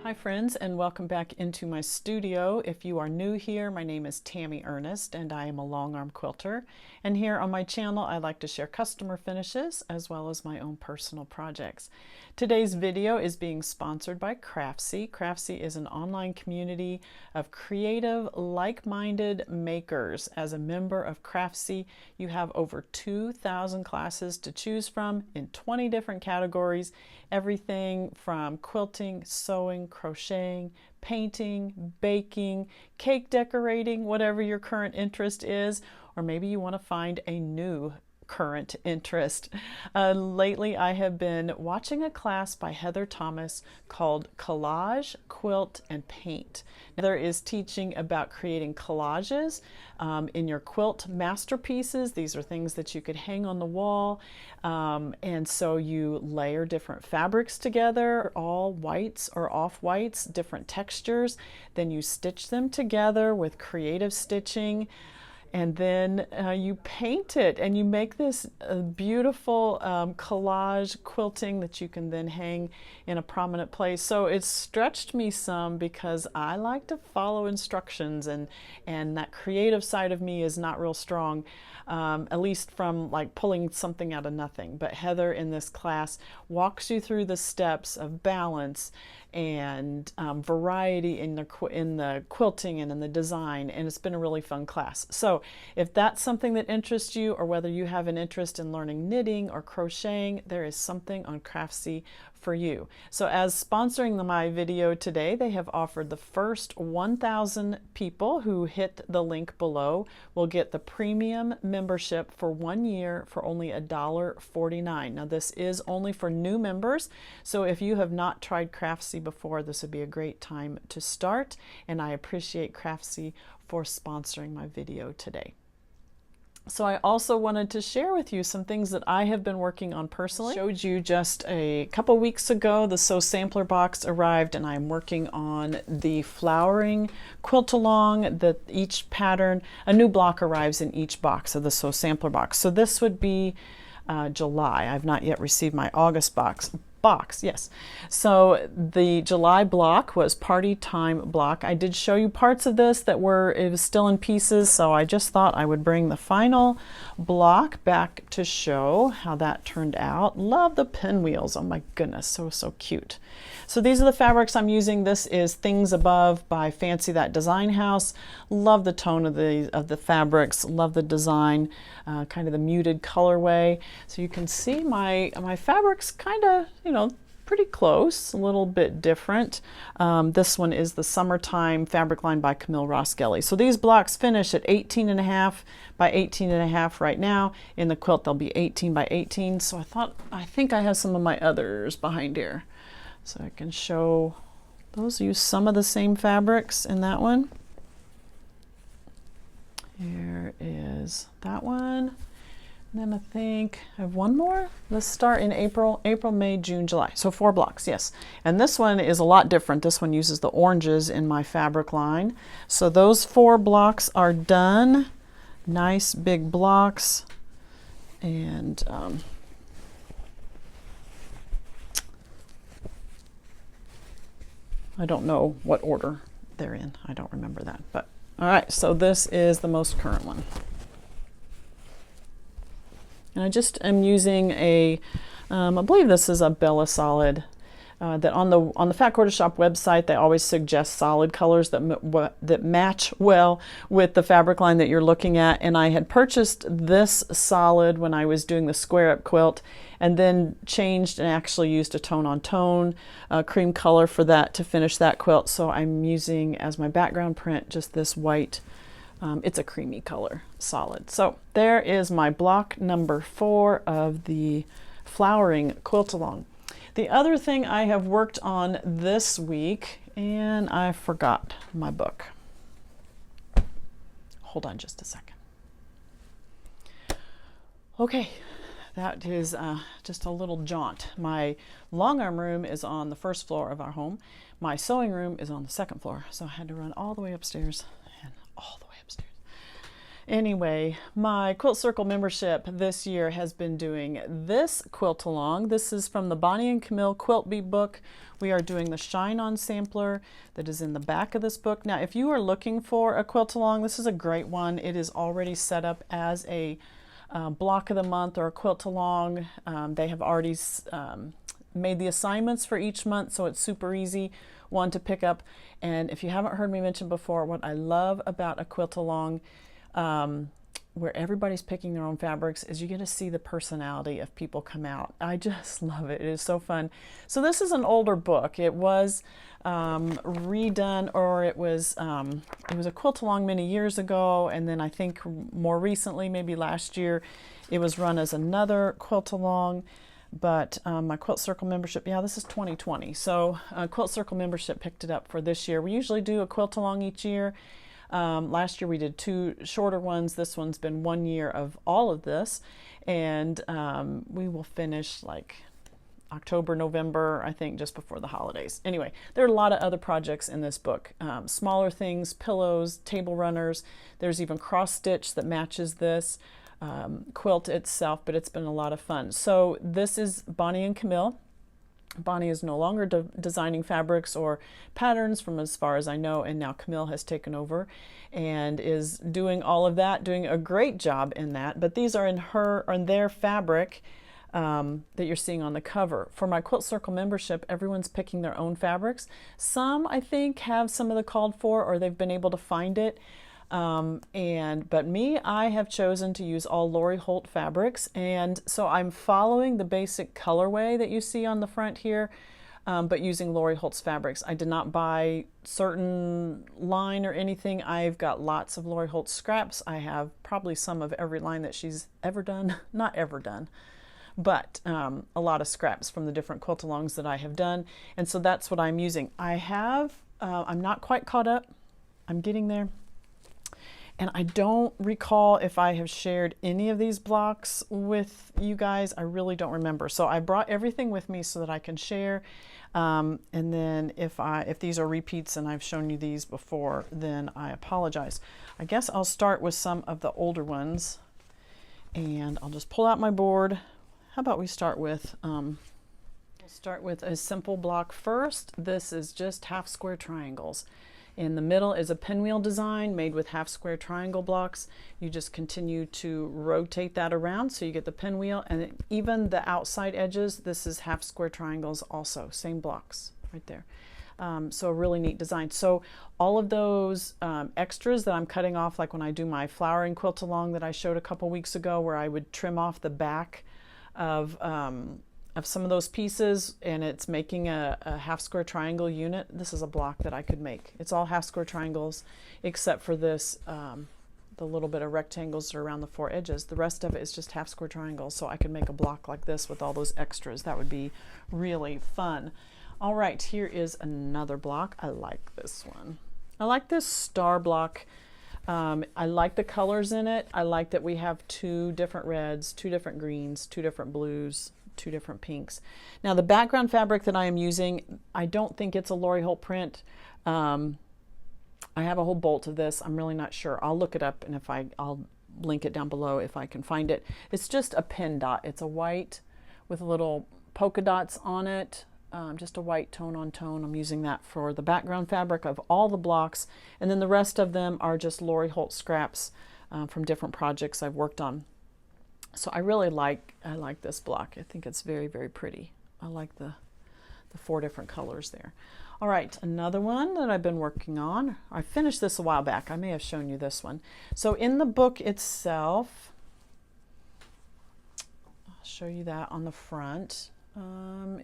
Hi friends, and welcome back into my studio. If you are new here, my name is Tammy Ernest and I am a Longarm quilter. And here on my channel, I like to share customer finishes as well as my own personal projects. Today's video is being sponsored by Craftsy. Craftsy is an online community of creative, like-minded makers. As a member of Craftsy, you have over 2,000 classes to choose from in 20 different categories, everything from quilting, sewing, crocheting, painting, baking, cake decorating, whatever your current interest is, or maybe you want to find a new current interest. Lately, I have been watching a class by Heather Thomas called Collage, Quilt, and Paint. Heather is teaching about creating collages in your quilt masterpieces. These are things that you could hang on the wall. And so you layer different fabrics together, all whites or off whites, different textures. Then you stitch them together with creative stitching. And then you paint it and you make this beautiful collage quilting that you can then hang in a prominent place. So it stretched me some because I like to follow instructions, and that creative side of me is not real strong, at least from like pulling something out of nothing. But Heather in this class walks you through the steps of balance and variety in the quilting and in the design, and it's been a really fun class. So if that's something that interests you, or whether you have an interest in learning knitting or crocheting, there is something on Craftsy for you. So as sponsoring my video today, they have offered the first 1,000 people who hit the link below will get the premium membership for 1 year for only $1.49. Now this is only for new members, so if you have not tried Craftsy before, this would be a great time to start, and I appreciate Craftsy for sponsoring my video today. So I also wanted to share with you some things that I have been working on personally. I showed you just a couple weeks ago the Sew Sampler box arrived, and I'm working on the flowering quilt along. That each pattern, a new block arrives in each box of the Sew Sampler box. So this would be July. I've not yet received my August box. Yes. So the July block was Party Time block. I did show you parts of this it was still in pieces, so I just thought I would bring the final block back to show how that turned out. Love the pinwheels. Oh my goodness, so cute. So these are the fabrics I'm using. This is Things Above by Fancy That Design House. Love the tone of the fabrics. Love the design, kind of the muted colorway. So you can see my fabrics kind of, pretty close, a little bit different. This one is the Summertime fabric line by Camille Ross-Gelly. So these blocks finish at 18.5 by 18.5 right now. In the quilt, they'll be 18 by 18. So I think I have some of my others behind here. So I can show those. Use some of the same fabrics in that one. Here is that one. And then I think I have one more. Let's start in April, May, June, July. So 4 blocks, yes. And this one is a lot different. This one uses the oranges in my fabric line. So those 4 blocks are done. Nice big blocks. And I don't know what order they're in. I don't remember that. But all right, so this is the most current one. And I just am using I believe this is a Bella Solid. That on the Fat Quarter Shop website, they always suggest solid colors that match well with the fabric line that you're looking at. And I had purchased this solid when I was doing the square up quilt, and then changed and actually used a tone-on-tone cream color for that to finish that quilt. So I'm using as my background print just this white. It's a creamy color solid. So there is my block number 4 of the flowering quilt along. The other thing I have worked on this week, and I forgot my book. Hold on just a second. Okay, that is just a little jaunt. My Longarm room is on the first floor of our home. My sewing room is on the second floor. So I had to run all the way upstairs and all the way upstairs. Anyway, my Quilt Circle membership this year has been doing this quilt along. This is from the Bonnie and Camille Quilt Bee book. We are doing the Shine On sampler that is in the back of this book. Now, if you are looking for a quilt along, this is a great one. It is already set up as a block of the month or a quilt along. They have already made the assignments for each month, so it's super easy one to pick up. And if you haven't heard me mention before, what I love about a quilt along where everybody's picking their own fabrics is you get to see the personality of people come out. I just love it. It is so fun. So this is an older book. It was redone, or it was a quilt along many years ago, and then I think more recently, maybe last year, it was run as another quilt along. But my Quilt Circle membership, yeah, this is 2020. So Quilt Circle membership picked it up for this year. We usually do a quilt along each year. Last year we did 2 shorter ones. This one's been 1 year of all of this, and we will finish like October, November, I think, just before the holidays. Anyway, there are a lot of other projects in this book. Smaller things, pillows, table runners. There's even cross stitch that matches this quilt itself, but it's been a lot of fun. So this is Bonnie and Camille. Bonnie is no longer designing fabrics or patterns from as far as I know, and now Camille has taken over and is doing all of that, doing a great job in that. But these are in their fabric that you're seeing on the cover. For my Quilt Circle membership, everyone's picking their own fabrics. Some, I think, have some of the called for, or they've been able to find it. But me, I have chosen to use all Lori Holt fabrics, and so I'm following the basic colorway that you see on the front here, but using Lori Holt's fabrics. I did not buy certain line or anything. I've got lots of Lori Holt scraps. I have probably some of every line that she's ever done, not ever done, but a lot of scraps from the different quilt alongs that I have done, and so that's what I'm using. I'm not quite caught up. I'm getting there. And I don't recall if I have shared any of these blocks with you guys. I really don't remember. So I brought everything with me so that I can share. And then if these are repeats and I've shown you these before, then I apologize. I guess I'll start with some of the older ones. And I'll just pull out my board. How about we start with, we'll start with a simple block first. This is just half square triangles. In the middle is a pinwheel design made with half square triangle blocks. You just continue to rotate that around so you get the pinwheel, and even the outside edges, this is half square triangles also, same blocks right there. So a really neat design. So all of those extras that I'm cutting off, like when I do my flowering quilt along that I showed a couple weeks ago, where I would trim off the back of some of those pieces, and it's making a half square triangle unit. This is a block that I could make. It's all half square triangles except for this, the little bit of rectangles that are around the 4 edges. The rest of it is just half square triangles, so I could make a block like this with all those extras. That would be really fun. All right, here is another block. I like this one. I like this star block. I like the colors in it. I like that we have 2 different reds, 2 different greens, 2 different blues, 2 different pinks. Now the background fabric that I am using, I don't think it's a Lori Holt print. I have a whole bolt of this. I'm really not sure. I'll look it up, and I'll link it down below if I can find it. It's just a pin dot. It's a white with little polka dots on it. Just a white tone on tone. I'm using that for the background fabric of all the blocks, and then the rest of them are just Lori Holt scraps from different projects I've worked on. So I like this block. I think it's very, very pretty. I like the 4 different colors there. All right, another one that I've been working on. I finished this a while back. I may have shown you this one. So in the book itself, I'll show you that on the front.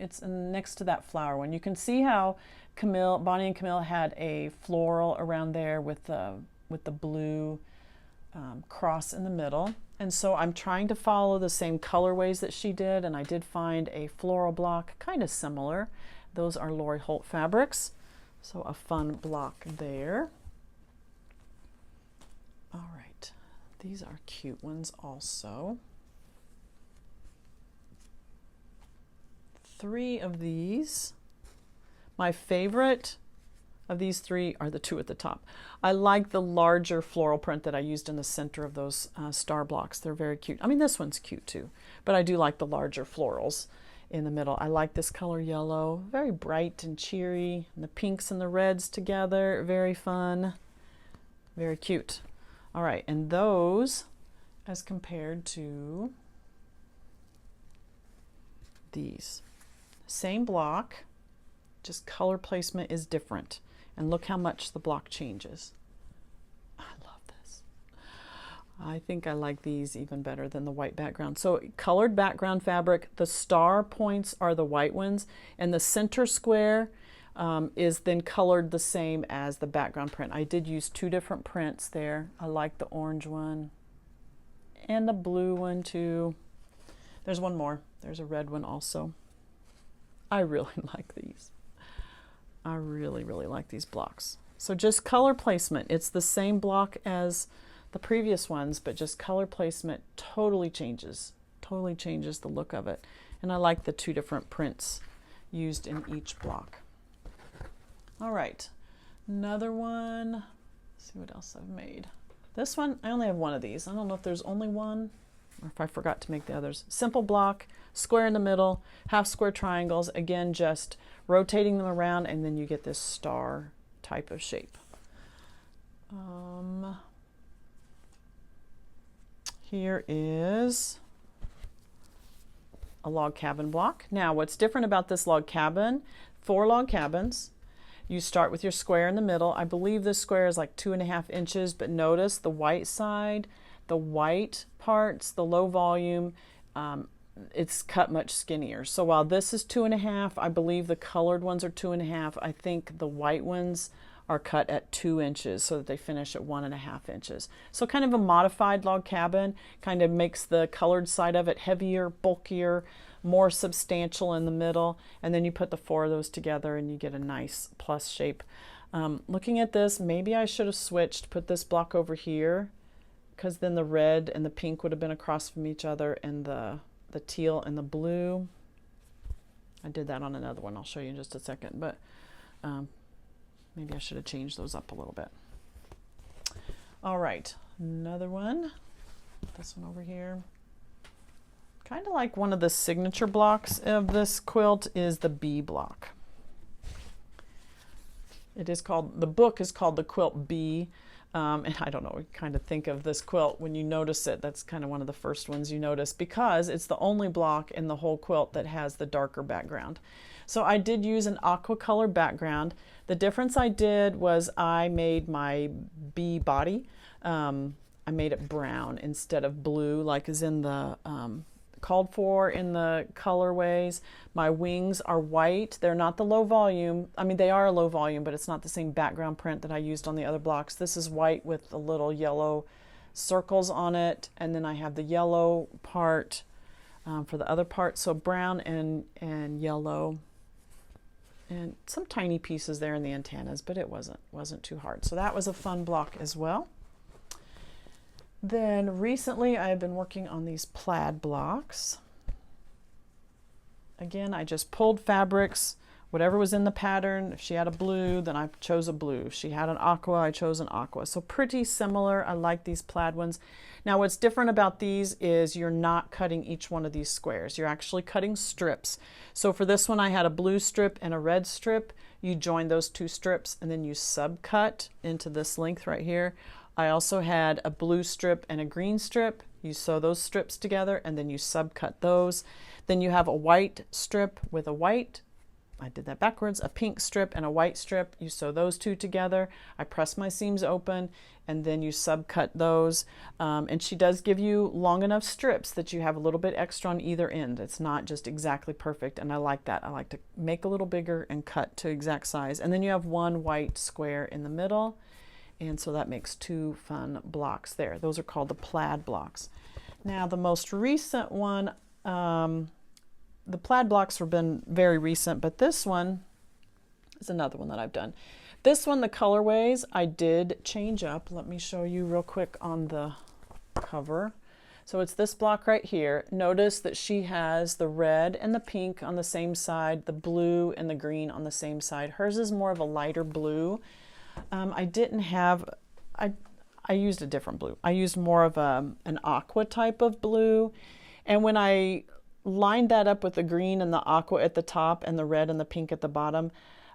It's next to that flower one. You can see how Bonnie and Camille had a floral around there with the blue cross in the middle. And so I'm trying to follow the same colorways that she did, and I did find a floral block kind of similar. Those are Lori Holt fabrics, so a fun block there. All right, these are cute ones also. 3 of these. My favorite of these three are the two at the top. I like the larger floral print that I used in the center of those star blocks. They're very cute. I mean, this one's cute too, but I do like the larger florals in the middle. I like this color yellow, very bright and cheery, and the pinks and the reds together, very fun, very cute. All right, and those as compared to these. Same block, just color placement is different. And look how much the block changes. I love this. I think I like these even better than the white background. So colored background fabric, the star points are the white ones, and the center square is then colored the same as the background print. I did use two different prints there. I like the orange one and the blue one too. There's one more. There's a red one also. I really like these. I really, really like these blocks. So just color placement. It's the same block as the previous ones, but just color placement totally changes the look of it. And I like the two different prints used in each block. All right, another one. Let's see what else I've made. This one, I only have one of these. I don't know if there's only one or if I forgot to make the others. Simple block, square in the middle, half square triangles. Again, just rotating them around, and then you get this star type of shape. Here is a log cabin block. Now, what's different about this log cabin, 4 log cabins. You start with your square in the middle. I believe this square is like 2.5 inches, but notice the white side, the white parts, the low volume, it's cut much skinnier. So while this is 2.5, I believe the colored ones are 2.5. I think the white ones are cut at 2 inches so that they finish at 1.5 inches. So kind of a modified log cabin, kind of makes the colored side of it heavier, bulkier, more substantial in the middle, and then you put the 4 of those together and you get a nice plus shape. Looking at this, maybe I should have switched, put this block over here, because then the red and the pink would have been across from each other, and the teal and the blue. I did that on another one. I'll show you in just a second, but maybe I should have changed those up a little bit. All right, another one. This one over here. Kind of like one of the signature blocks of this quilt is the B block. It is called, the book is called the Quilt B. And I don't know, you kind of think of this quilt when you notice it. That's kind of one of the first ones you notice, because it's the only block in the whole quilt that has the darker background. So I did use an aqua color background. The difference I did was I made my bee body, I made it brown instead of blue like is in the called for in the colorways. My wings are white. They're not the low volume. I mean, they are a low volume, but it's not the same background print that I used on the other blocks. This is white with the little yellow circles on it, and then I have the yellow part for the other part. So brown and yellow, and some tiny pieces there in the antennas, but it wasn't too hard. So that was a fun block as well. Then recently I've been working on these plaid blocks. Again, I just pulled fabrics, whatever was in the pattern. If she had a blue, then I chose a blue. If she had an aqua, I chose an aqua. So pretty similar. I like these plaid ones. Now what's different about these is you're not cutting each one of these squares. You're actually cutting strips. So for this one, I had a blue strip and a red strip. You join those 2 strips and then you subcut into this length right here. I also had a blue strip and a green strip. You sew those strips together and then you subcut those. Then you have a white strip with a white, I did that backwards, a pink strip and a white strip. You sew those 2 together. I press my seams open and then you subcut those. And she does give you long enough strips that you have a little bit extra on either end. It's not just exactly perfect, and I like that. I like to make a little bigger and cut to exact size. And then you have 1 white square in the middle. And so that makes 2 fun blocks there. Those are called the plaid blocks. Now the most recent one, the plaid blocks have been very recent, but this one is another one that I've done. This one, the colorways, I did change up. Let me show you real quick on the cover. So it's this block right here. Notice that she has the red and the pink on the same side, the blue and the green on the same side. Hers is more of a lighter blue. I didn't have, I used a different blue. I used more of an aqua type of blue. And when I lined that up with the green and the aqua at the top and the red and the pink at the bottom,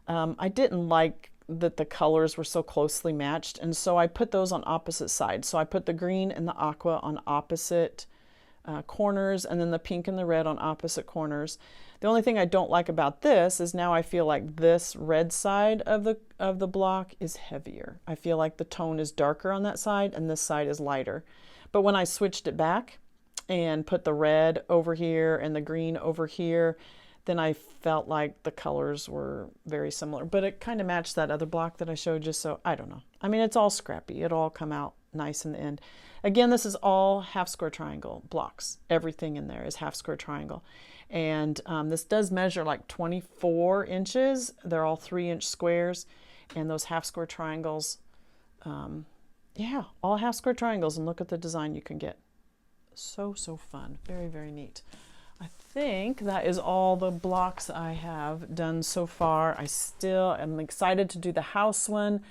I didn't like that the colors were so closely matched, and so I put those on opposite sides. So I put the green and the aqua on opposite corners, and then the pink and the red on opposite corners. The only thing I don't like about this is now I feel like this red side of the block is heavier. I feel like the tone is darker on that side and this side is lighter. But when I switched it back and put the red over here and the green over here, then I felt like the colors were very similar. But it kind of matched that other block that I showed you, so I don't know. I mean, it's all scrappy. It'll all come out nice in the end. Again, this is all half square triangle blocks. Everything in there is half square triangle. And this does measure like 24 inches. They're all 3-inch squares. And those half square triangles, yeah, all half square triangles. And look at the design you can get. So, so fun. Very, very neat. I think that is all the blocks I have done so far. I still am excited to do the house one,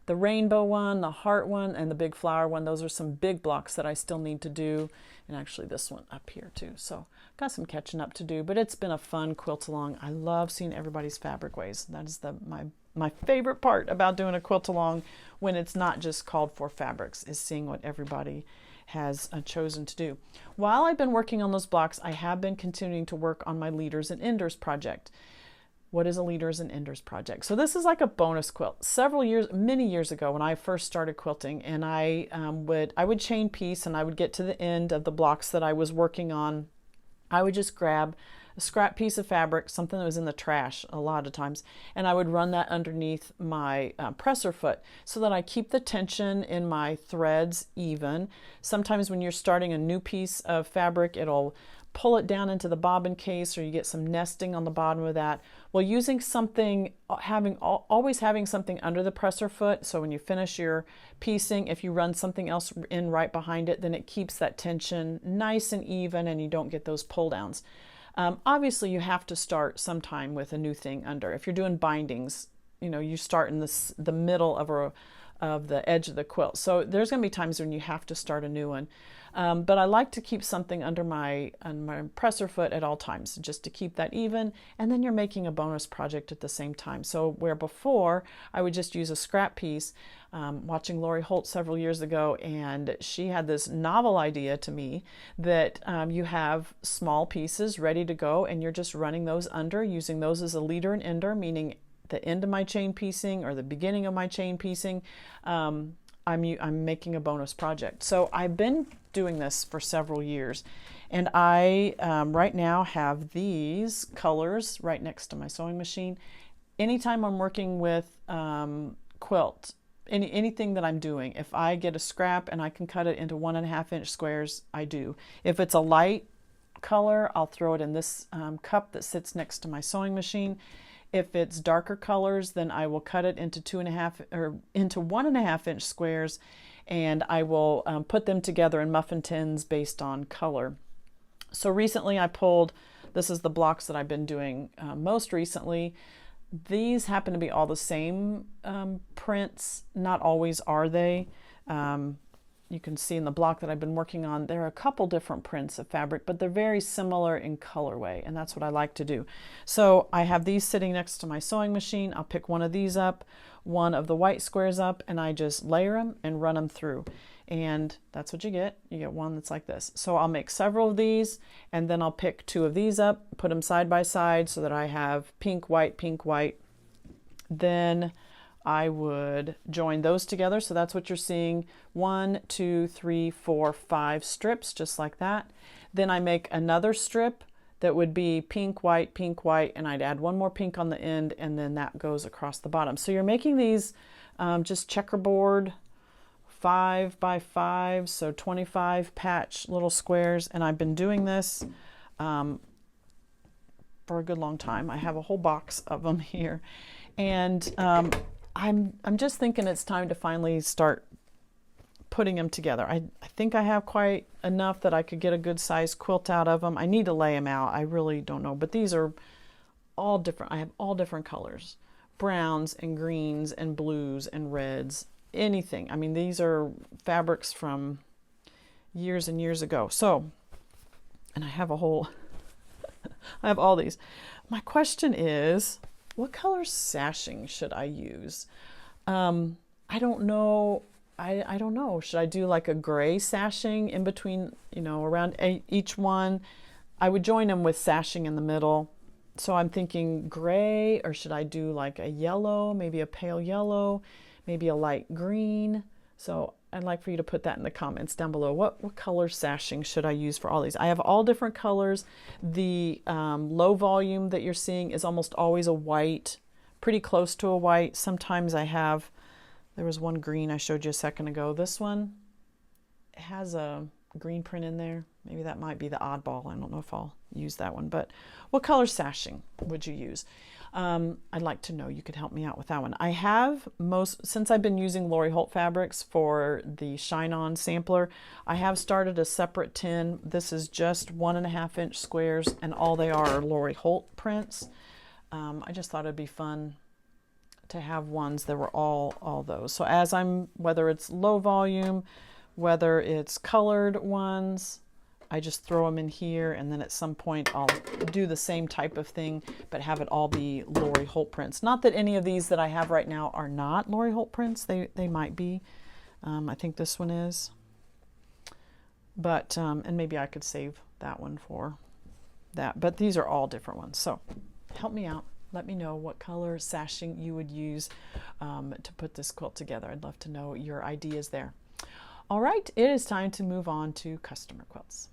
the rainbow one, the heart one, and the big flower one. Those are some big blocks that I still need to do. And actually this one up here too. So got some catching up to do, but it's been a fun quilt along. I love seeing everybody's fabric ways. That is my favorite part about doing a quilt along when it's not just called for fabrics, is seeing what everybody has chosen to do. While I've been working on those blocks, I have been continuing to work on my Leaders and Enders project. What is a Leaders and Enders project? So this is like a bonus quilt. Many years ago when I first started quilting, and I would chain piece, and I would get to the end of the blocks that I was working on. I would just grab a scrap piece of fabric, something that was in the trash a lot of times, and I would run that underneath my presser foot so that I keep the tension in my threads even. Sometimes when you're starting a new piece of fabric, it'll pull it down into the bobbin case, or you get some nesting on the bottom of that. Well, using something, always having something under the presser foot, so when you finish your piecing, if you run something else in right behind it, then it keeps that tension nice and even and you don't get those pull downs. Obviously, you have to start sometime with a new thing under. If you're doing bindings, you know, you start in the middle of the edge of the quilt. So there's going to be times when you have to start a new one. But I like to keep something under my presser foot at all times, just to keep that even. And then you're making a bonus project at the same time. So where before I would just use a scrap piece, watching Lori Holt several years ago, and she had this novel idea to me that you have small pieces ready to go, and you're just running those under, using those as a leader and ender, meaning the end of my chain piecing or the beginning of my chain piecing. I'm making a bonus project. So I've been doing this for several years, and I right now have these colors right next to my sewing machine. Anytime I'm working with quilt, anything that I'm doing, if I get a scrap and I can cut it into 1.5-inch squares, I do. If it's a light color, I'll throw it in this cup that sits next to my sewing machine. If it's darker colors, then I will cut it into 1.5-inch squares, and I will put them together in muffin tins based on color. So recently I pulled, this is the blocks that I've been doing most recently. These happen to be all the same prints. Not always are they. You can see in the block that I've been working on, there are a couple different prints of fabric, but they're very similar in colorway, and that's what I like to do. So I have these sitting next to my sewing machine. I'll pick one of these up, one of the white squares up, and I just layer them and run them through. And that's what you get. You get one that's like this. So I'll make several of these, and then I'll pick 2 of these up, put them side by side so that I have pink, white, pink, white. Then I would join those together. So that's what you're seeing. 1, 2, 3, 4, 5 strips, just like that. Then I make another strip that would be pink, white, and I'd add one more pink on the end, and then that goes across the bottom. So you're making these just checkerboard 5 by 5, so 25 patch little squares, and I've been doing this for a good long time. I have a whole box of them here, and I'm just thinking it's time to finally start putting them together. I think I have quite enough that I could get a good size quilt out of them. I need to lay them out. I really don't know, but these are all different. I have all different colors, browns and greens and blues and reds, anything. I mean, these are fabrics from years and years ago. So, and I have a whole, I have all these. My question is, what color sashing should I use? I don't know. I don't know. Should I do like a gray sashing in between, you know, around each one? I would join them with sashing in the middle. So I'm thinking gray, or should I do like a yellow, maybe a pale yellow, maybe a light green? So I'd like for you to put that in the comments down below. What color sashing should I use for all these? I have all different colors. The low volume that you're seeing is almost always a white, pretty close to a white. Sometimes I have, there was one green I showed you a second ago. This one has a green print in there. Maybe that might be the oddball. I don't know if I'll use that one, but what color sashing would you use? I'd like to know. You could help me out with that one. I have since I've been using Lori Holt fabrics for the Shine On sampler, I have started a separate tin. This is just 1.5 inch squares, and all they are Lori Holt prints. I just thought it'd be fun to have ones that were all those. So as whether it's low volume, whether it's colored ones, I just throw them in here, and then at some point I'll do the same type of thing, but have it all be Lori Holt prints. Not that any of these that I have right now are not Lori Holt prints. They might be. I think this one is. But, and maybe I could save that one for that. But these are all different ones. So help me out. Let me know what color sashing you would use to put this quilt together. I'd love to know your ideas there. All right, it is time to move on to customer quilts.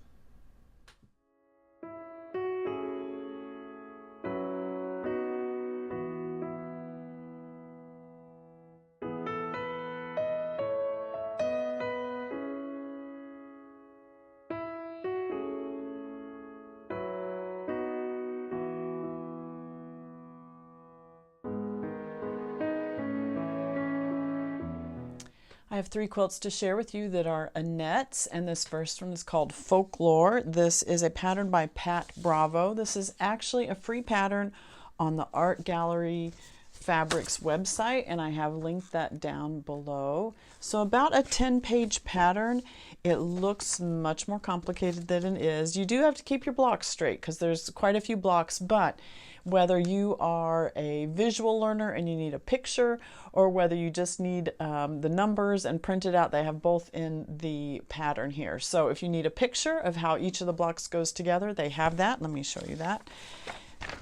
I have 3 quilts to share with you that are Annette's, and this first one is called Folklore. This is a pattern by Pat Bravo. This is actually a free pattern on the Art Gallery Fabrics website, and I have linked that down below. So about a 10-page pattern. It looks much more complicated than it is. You do have to keep your blocks straight because there's quite a few blocks, but whether you are a visual learner and you need a picture, or whether you just need the numbers and print it out, they have both in the pattern here. So if you need a picture of how each of the blocks goes together, they have that. Let me show you that.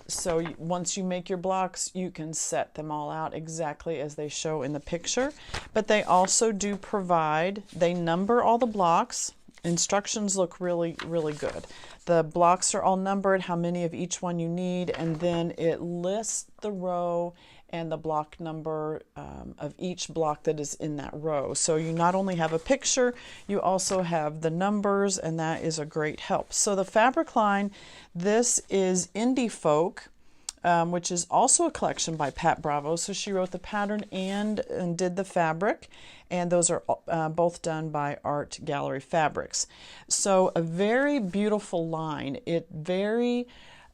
So once you make your blocks, you can set them all out exactly as they show in the picture. But they also do provide, they number all the blocks. Instructions look really, really good. The blocks are all numbered, how many of each one you need, and then it lists the row and the block number of each block that is in that row. So you not only have a picture, you also have the numbers, and that is a great help. So the fabric line, this is Indie Folk, which is also a collection by Pat Bravo. So she wrote the pattern and did the fabric, and those are both done by Art Gallery Fabrics. So a very beautiful line. It very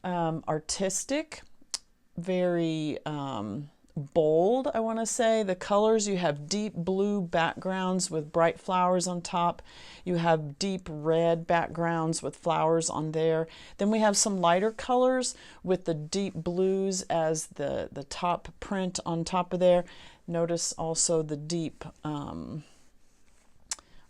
artistic, very bold, I want to say. The colors, you have deep blue backgrounds with bright flowers on top. You have deep red backgrounds with flowers on there. Then we have some lighter colors with the deep blues as the top print on top of there. Notice also the deep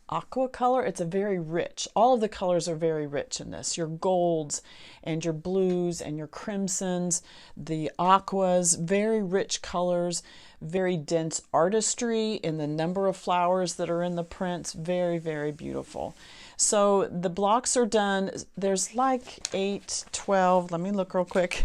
aqua color. It's a very rich, all of the colors are very rich in this. Your golds and your blues and your crimsons, the aquas, very rich colors, very dense artistry in the number of flowers that are in the prints. Very, very beautiful. So the blocks are done. There's like 8, 12, let me look real quick,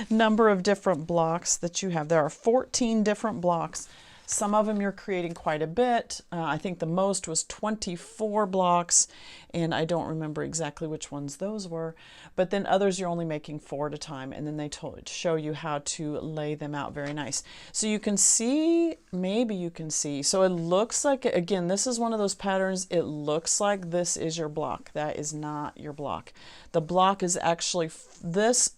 number of different blocks that you have. There are 14 different blocks. Some of them you're creating quite a bit. I think the most was 24 blocks, and I don't remember exactly which ones those were, but then others you're only making 4 at a time, and then they show you how to lay them out very nice. So you can see, maybe you can see, so it looks like, again, this is one of those patterns, it looks like this is your block. That is not your block. The block is actually this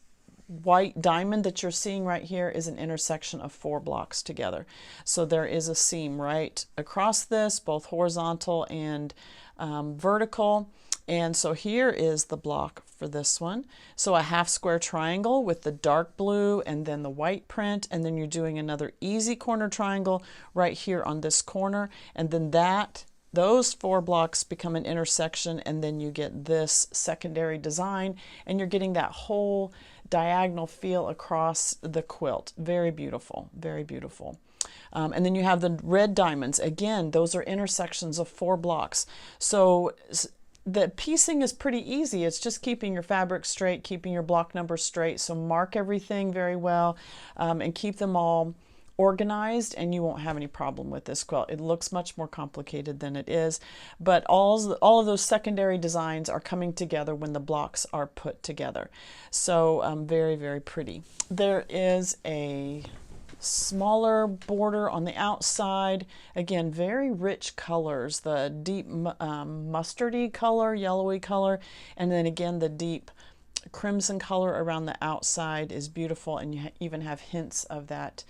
white diamond that you're seeing right here is an intersection of 4 blocks together. So there is a seam right across this, both horizontal and vertical. And so here is the block for this one. So a half square triangle with the dark blue and then the white print, and then you're doing another easy corner triangle right here on this corner, and then those 4 blocks become an intersection, and then you get this secondary design, and you're getting that whole diagonal feel across the quilt. Very beautiful, very beautiful. And then you have the red diamonds. Again, those are intersections of 4 blocks. So the piecing is pretty easy. It's just keeping your fabric straight, keeping your block numbers straight. So mark everything very well, and keep them all organized, and you won't have any problem with this quilt. It looks much more complicated than it is, but all of those secondary designs are coming together when the blocks are put together. So very, very pretty. There is a smaller border on the outside. Again, very rich colors, the deep mustardy color, yellowy color, and then again the deep crimson color around the outside is beautiful, and you even have hints of that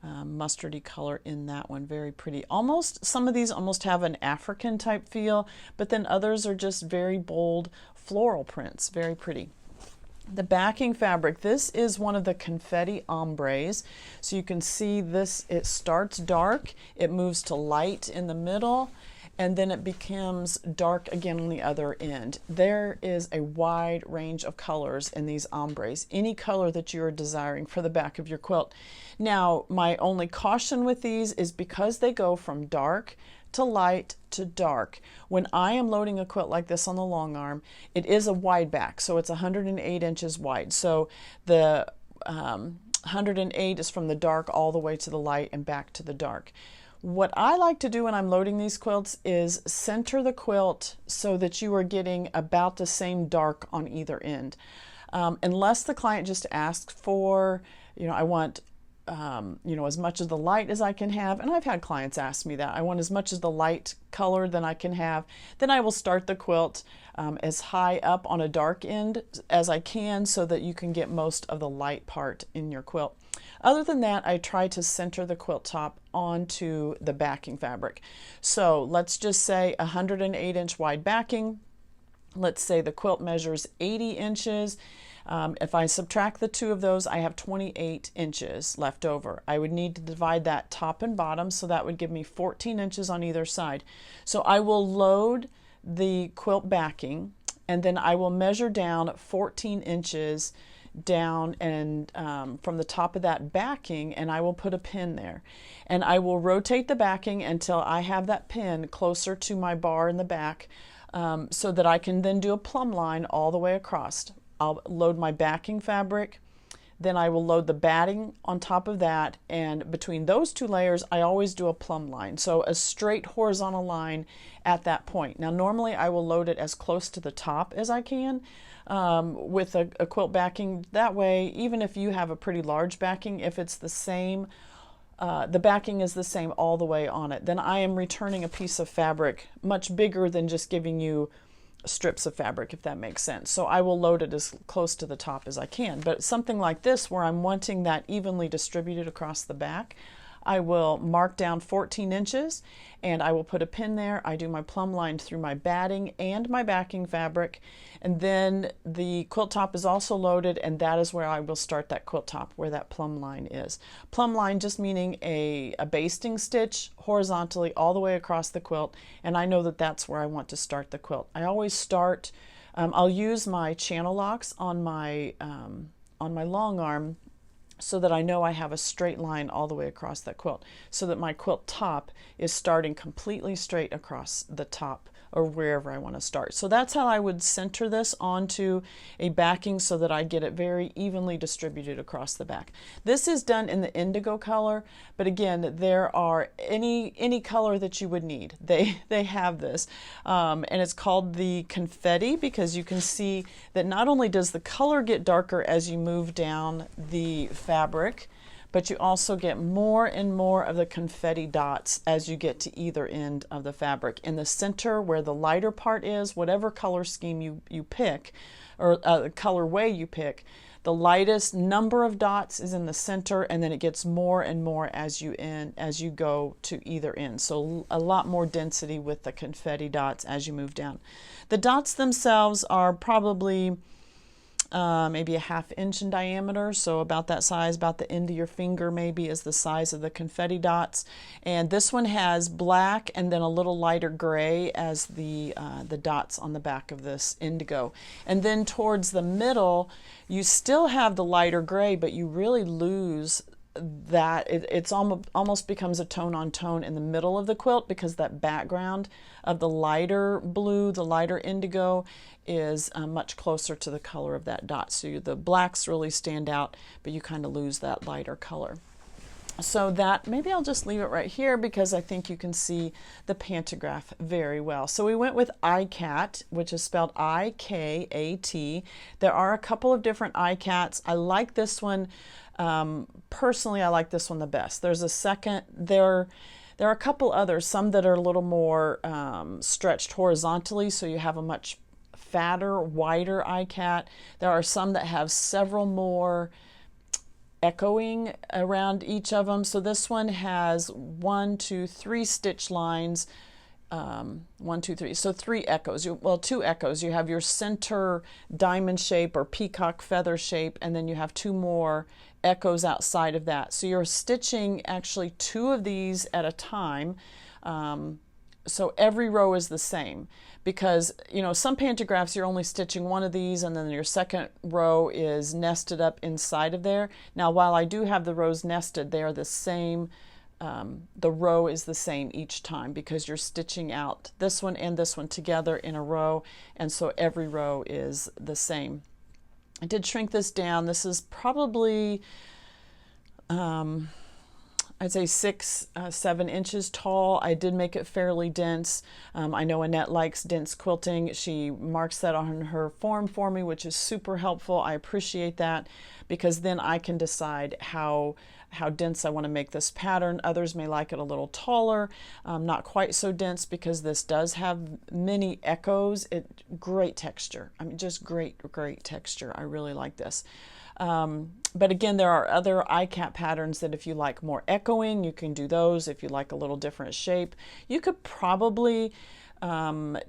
mustardy color in that one. Very pretty. Almost, some of these almost have an African type feel, but then others are just very bold floral prints. Very pretty. The backing fabric, this is one of the confetti ombres. So you can see this, it starts dark, it moves to light in the middle, and then it becomes dark again on the other end. There is a wide range of colors in these ombres, any color that you are desiring for the back of your quilt. Now, my only caution with these is because they go from dark to light to dark. When I am loading a quilt like this on the long arm, it is a wide back, so it's 108 inches wide. So the 108 is from the dark all the way to the light and back to the dark. What I like to do when I'm loading these quilts is center the quilt so that you are getting about the same dark on either end. Unless the client just asks for, I want as much of the light as I can have, and I've had clients ask me that, I want as much of the light color than I can have, then I will start the quilt as high up on a dark end as I can so that you can get most of the light part in your quilt. Other than that, I try to center the quilt top onto the backing fabric. So let's just say 108 inch wide backing. Let's say the quilt measures 80 inches. If I subtract the 2 of those, I have 28 inches left over. I would need to divide that top and bottom, so that would give me 14 inches on either side. So I will load the quilt backing, and then I will measure down 14 inches down and from the top of that backing, and I will put a pin there. And I will rotate the backing until I have that pin closer to my bar in the back, so that I can then do a plumb line all the way across. I'll load my backing fabric, then I will load the batting on top of that, and between those 2 layers I always do a plumb line, so a straight horizontal line at that point. Now normally I will load it as close to the top as I can with a quilt backing. That way, even if you have a pretty large backing, if it's the same, the backing is the same all the way on it, then I am returning a piece of fabric much bigger than just giving you strips of fabric, if that makes sense. So I will load it as close to the top as I can. But something like this, where I'm wanting that evenly distributed across the back, I will mark down 14 inches and I will put a pin there. I do my plumb line through my batting and my backing fabric, and then the quilt top is also loaded, and that is where I will start that quilt top, where that plumb line is. Plumb line just meaning a basting stitch horizontally all the way across the quilt, and I know that that's where I want to start the quilt. I always start, I'll use my channel locks on my long arm, so that I know I have a straight line all the way across that quilt, so that my quilt top is starting completely straight across the top or wherever I want to start. So that's how I would center this onto a backing so that I get it very evenly distributed across the back. This is done in the indigo color, but again, there are any color that you would need. They have this, and it's called the confetti because you can see that not only does the color get darker as you move down the fabric, but you also get more and more of the confetti dots as you get to either end of the fabric. In the center where the lighter part is, whatever color scheme you pick, or colorway you pick, the lightest number of dots is in the center, and then it gets more and more as you go to either end. So a lot more density with the confetti dots as you move down. The dots themselves are probably maybe a ½ inch in diameter, so about that size, about the end of your finger maybe is the size of the confetti dots. And this one has black and then a little lighter gray as the dots on the back of this indigo. And then towards the middle, you still have the lighter gray, but you really lose that. It's almost becomes a tone on tone in the middle of the quilt because that background of the lighter blue, the lighter indigo, is much closer to the color of that dot. So the blacks really stand out, but you kind of lose that lighter color. So that, maybe I'll just leave it right here because I think you can see the pantograph very well. So we went with ICAT, which is spelled I-K-A-T. There are a couple of different ICATs. I like this one. Personally, I like this one the best. There's a second, there are a couple others, some that are a little more stretched horizontally, so you have a much fatter, wider ICAT. There are some that have several more echoing around each of them. So this one has 1, 2, 3 stitch lines, 1, 2, 3, so 3 echoes. Well, 2 echoes. You have your center diamond shape or peacock feather shape, and then you have 2 more echoes outside of that. So you're stitching actually 2 of these at a time. So every row is the same because, you know, some pantographs you're only stitching 1 of these and then your second row is nested up inside of there. Now, while I do have the rows nested, they are the same. The row is the same each time because you're stitching out this one and this one together in a row, and so every row is the same. I did shrink this down. This is probably I'd say 6, 7 inches tall. I did make it fairly dense. I know Annette likes dense quilting. She marks that on her form for me, which is super helpful. I appreciate that because then I can decide how dense I want to make this pattern. Others may like it a little taller, not quite so dense because this does have many echoes. Great texture. I mean, just great texture. I really like this. But again, there are other ICAT patterns that if you like more echoing, you can do those. If you like a little different shape, you could probably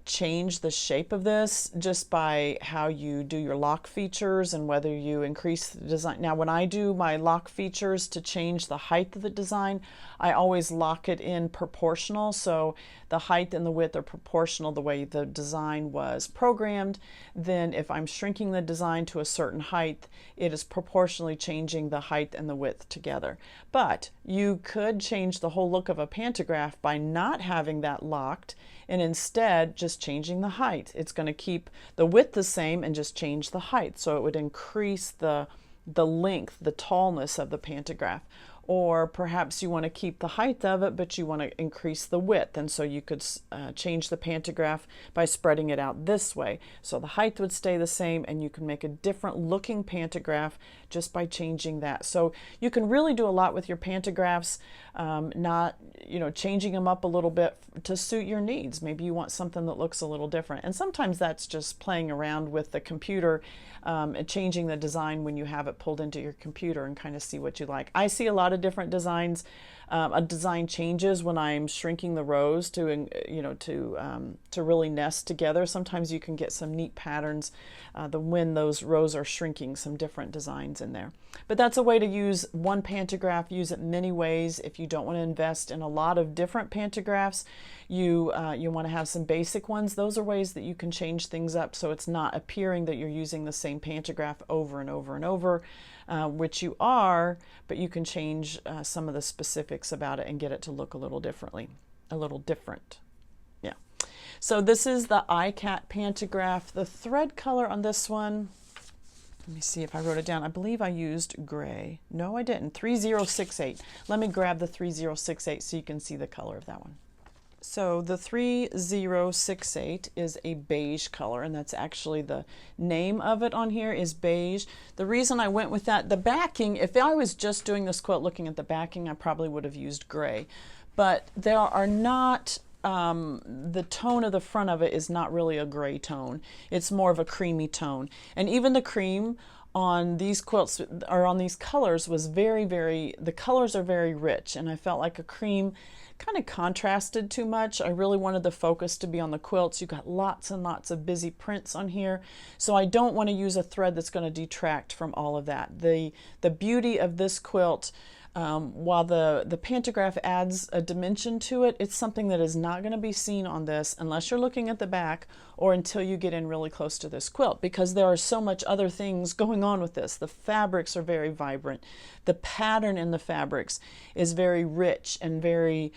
change the shape of this just by how you do your lock features and whether you increase the design. Now, when I do my lock features to change the height of the design, I always lock it in proportional. So the height and the width are proportional the way the design was programmed. Then if I'm shrinking the design to a certain height, it is proportionally changing the height and the width together. But you could change the whole look of a pantograph by not having that locked and instead just changing the height. It's going to keep the width the same and just change the height. So it would increase the length, the tallness of the pantograph. Or perhaps you want to keep the height of it, but you want to increase the width. And so you could change the pantograph by spreading it out this way. So the height would stay the same and you can make a different looking pantograph just by changing that. So you can really do a lot with your pantographs, not, you know, changing them up a little bit to suit your needs. Maybe you want something that looks a little different. And sometimes that's just playing around with the computer and changing the design when you have it pulled into your computer and kind of see what you like. I see a lot of different designs. A design changes when I'm shrinking the rows to, you know, to really nest together. Sometimes you can get some neat patterns when those rows are shrinking, some different designs in there. But that's a way to use one pantograph, use it many ways. If you don't want to invest in a lot of different pantographs, you want to have some basic ones. Those are ways that you can change things up so it's not appearing that you're using the same pantograph over and over and over, which you are, but you can change some of the specifics about it and get it to look a little different. Yeah. So this is the iCat pantograph. The thread color on this one, let me see if I wrote it down. I believe I used gray. No, I didn't. 3068. Let me grab the 3068 so you can see the color of that one. So the 3068 is a beige color, and that's actually the name of it on here is beige. The reason I went with that, the backing, if I was just doing this quilt looking at the backing, I probably would have used gray. But there are not, the tone of the front of it is not really a gray tone. It's more of a creamy tone. And even the cream on these quilts, or on these colors, was the colors are very rich, and I felt like a cream kind of contrasted too much. I really wanted the focus to be on the quilts. You got lots and lots of busy prints on here, so I don't want to use a thread that's going to detract from all of that. The beauty of this quilt, while the pantograph adds a dimension to it, it's something that is not going to be seen on this unless you're looking at the back or until you get in really close to this quilt, because there are so much other things going on with this. The fabrics are very vibrant. The pattern in the fabrics is very rich and very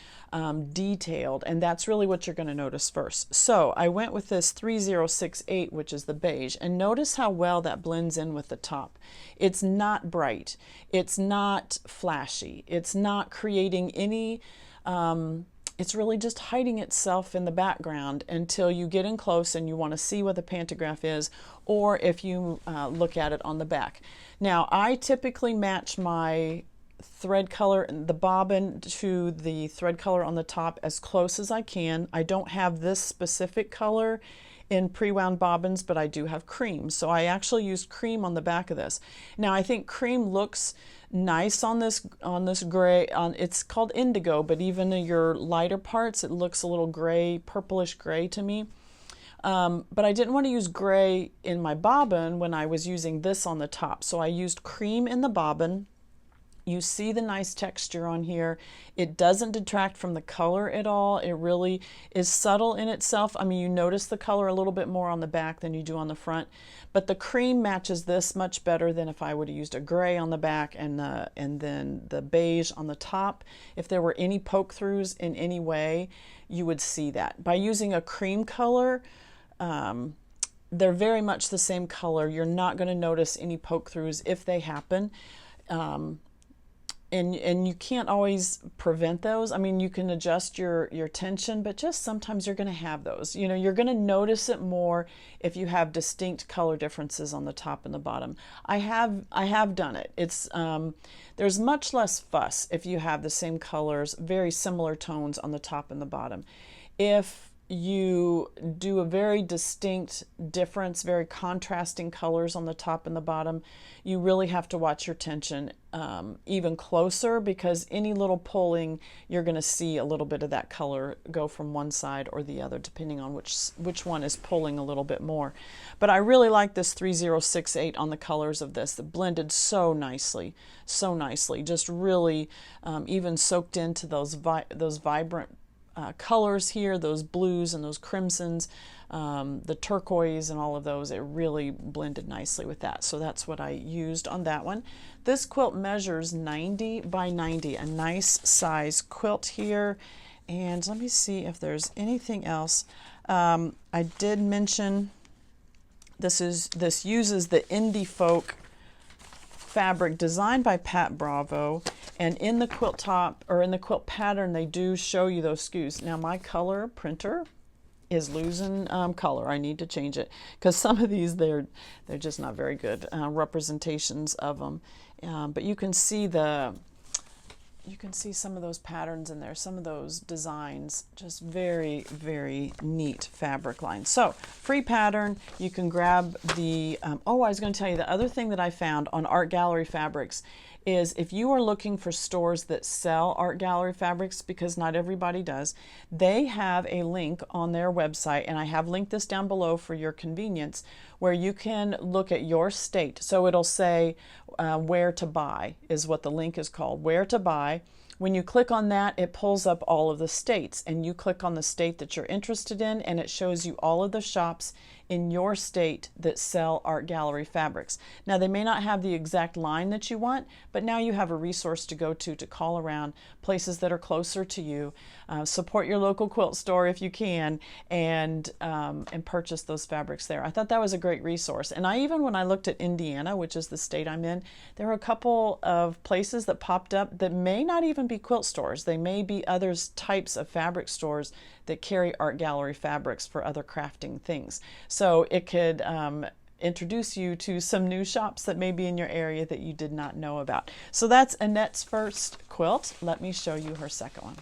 detailed, and that's really what you're going to notice first. So I went with this 3068, which is the beige, and notice how well that blends in with the top. It's not bright. It's not flashy. It's not creating any, it's really just hiding itself in the background until you get in close and you want to see what the pantograph is, or if you look at it on the back. Now, I typically match my thread color and the bobbin to the thread color on the top as close as I can. I don't have this specific color in pre-wound bobbins, but I do have cream. So I actually used cream on the back of this. Now I think cream looks nice on this gray. It's called indigo, but even in your lighter parts, it looks a little gray, purplish gray to me. But I didn't want to use gray in my bobbin when I was using this on the top. So I used cream in the bobbin. You see the nice texture on here. It doesn't detract from the color at all. It really is subtle in itself. I mean, you notice the color a little bit more on the back than you do on the front, but the cream matches this much better than if I would have used a gray on the back and then the beige on the top. If there were any poke throughs in any way, you would see that. By using a cream color, they're very much the same color. You're not going to notice any poke throughs if they happen. And you can't always prevent those. I mean, you can adjust your tension, but just sometimes you're going to have those. You know, you're going to notice it more if you have distinct color differences on the top and the bottom. I have done it. It's there's much less fuss if you have the same colors, very similar tones on the top and the bottom. If you do a very distinct difference, very contrasting colors on the top and the bottom, you really have to watch your tension even closer, because any little pulling, you're going to see a little bit of that color go from one side or the other, depending on which one is pulling a little bit more. But I really like this 3068 on the colors of this. It blended so nicely, just really even soaked into those vibrant colors here, those blues and those crimsons, the turquoise and all of those. It really blended nicely with that. So that's what I used on that one. This quilt measures 90 by 90, a nice size quilt here. And let me see if there's anything else. I did mention this uses the Indie Folk fabric designed by Pat Bravo, and in the quilt top, or in the quilt pattern, they do show you those SKUs. Now my color printer is losing color. I need to change it, because some of these they're just not very good representations of them. But you can see some of those patterns in there, some of those designs, just very, very neat fabric lines. So free pattern, you can grab the, oh, I was going to tell you the other thing that I found on Art Gallery Fabrics is if you are looking for stores that sell Art Gallery fabrics, because not everybody does, they have a link on their website, and I have linked this down below for your convenience, where you can look at your state. So it'll say where to buy is what the link is called, where to buy. When you click on that, it pulls up all of the states, and you click on the state that you're interested in, and it shows you all of the shops in your state that sell art gallery fabrics. Now, they may not have the exact line that you want, but now you have a resource to go to call around places that are closer to you. Support your local quilt store if you can, and purchase those fabrics there. I thought that was a great resource. And when I looked at Indiana, which is the state I'm in, there were a couple of places that popped up that may not even be quilt stores. They may be other types of fabric stores that carry art gallery fabrics for other crafting things. So it could introduce you to some new shops that may be in your area that you did not know about. So that's Annette's first quilt. Let me show you her second one.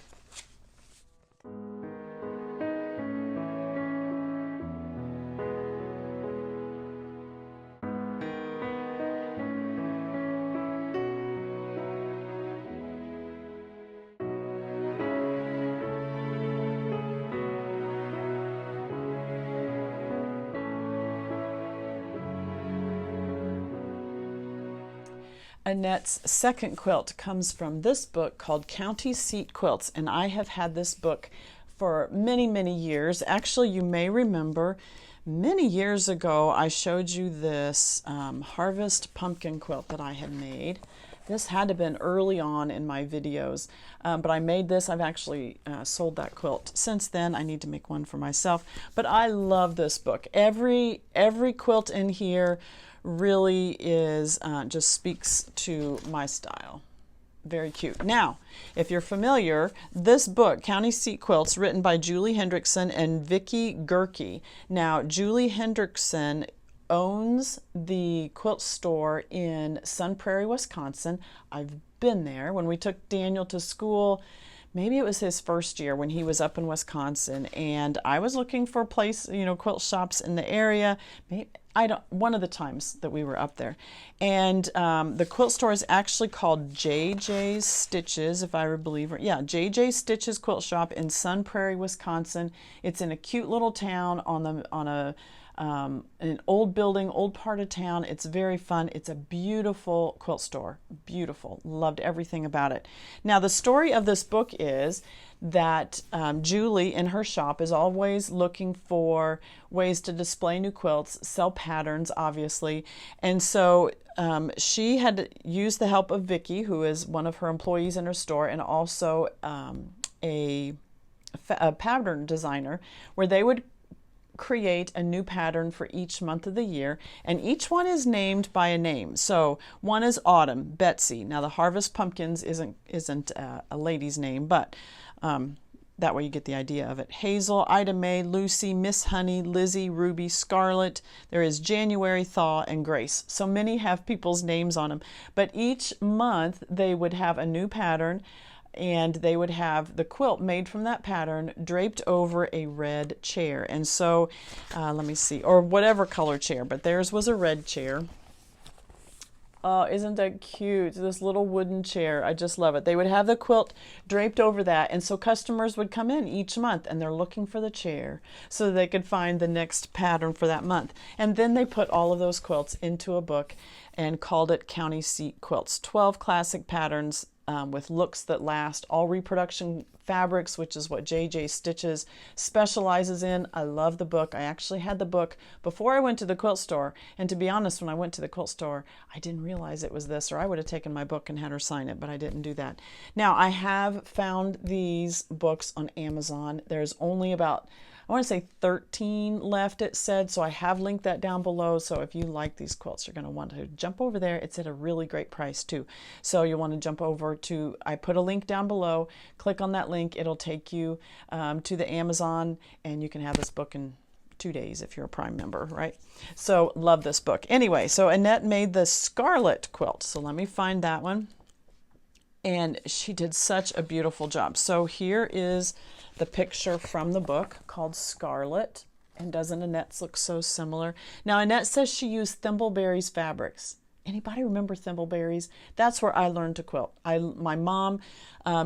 Annette's second quilt comes from this book called County Seat Quilts, and I have had this book for many, many years. Actually, you may remember many years ago I showed you this harvest pumpkin quilt that I had made. This had to have been early on in my videos, but I made this. I've actually sold that quilt since then. I need to make one for myself, but I love this book. Every quilt in here really is just speaks to my style. Very cute. Now, if you're familiar, this book, County Seat Quilts, written by Julie Hendrickson and Vicki Gerke. Now, Julie Hendrickson owns the quilt store in Sun Prairie, Wisconsin. I've been there. When we took Daniel to school, maybe it was his first year when he was up in Wisconsin, and I was looking for quilt shops in the area. One of the times that we were up there. And the quilt store is actually called JJ's Stitches, if I believe it. Yeah, JJ's Stitches Quilt Shop in Sun Prairie, Wisconsin. It's in a cute little town on an old building, old part of town. It's very fun. It's a beautiful quilt store. Beautiful. Loved everything about it. Now, the story of this book is that Julie in her shop is always looking for ways to display new quilts, sell patterns, obviously. And so she had used the help of Vicki, who is one of her employees in her store, and also a pattern designer, where they would create a new pattern for each month of the year, and each one is named by a name. So one is Autumn, Betsy. Now, the Harvest Pumpkins isn't a lady's name, but that way you get the idea of it. Hazel, Ida Mae, Lucy, Miss Honey, Lizzie, Ruby, Scarlet. There is January, Thaw, and Grace. So many have people's names on them, but each month they would have a new pattern, and they would have the quilt made from that pattern draped over a red chair. And so, let me see, or whatever color chair, but theirs was a red chair. Oh, isn't that cute? This little wooden chair. I just love it. They would have the quilt draped over that, and so customers would come in each month, and they're looking for the chair so they could find the next pattern for that month. And then they put all of those quilts into a book and called it County Seat Quilts. 12 classic patterns with looks that last, all reproduction fabrics, which is what JJ Stitches specializes in. I love the book. I actually had the book before I went to the quilt store, and to be honest, when I went to the quilt store, I didn't realize it was this, or I would have taken my book and had her sign it, but I didn't do that. Now, I have found these books on Amazon. There's only about, I want to say 13 left, it said, so I have linked that down below. So if you like these quilts, you're going to want to jump over there. It's at a really great price too. So you want to jump over to, I put a link down below, click on that link. It'll take you to the Amazon, and you can have this book in 2 days if you're a Prime member, right? So love this book. Anyway, so Annette made the Scarlet quilt. So let me find that one. And she did such a beautiful job. So here is the picture from the book called Scarlet. And doesn't Annette's look so similar? Now, Annette says she used Thimbleberry's fabrics. Anybody remember thimbleberries? That's where I learned to quilt. My mom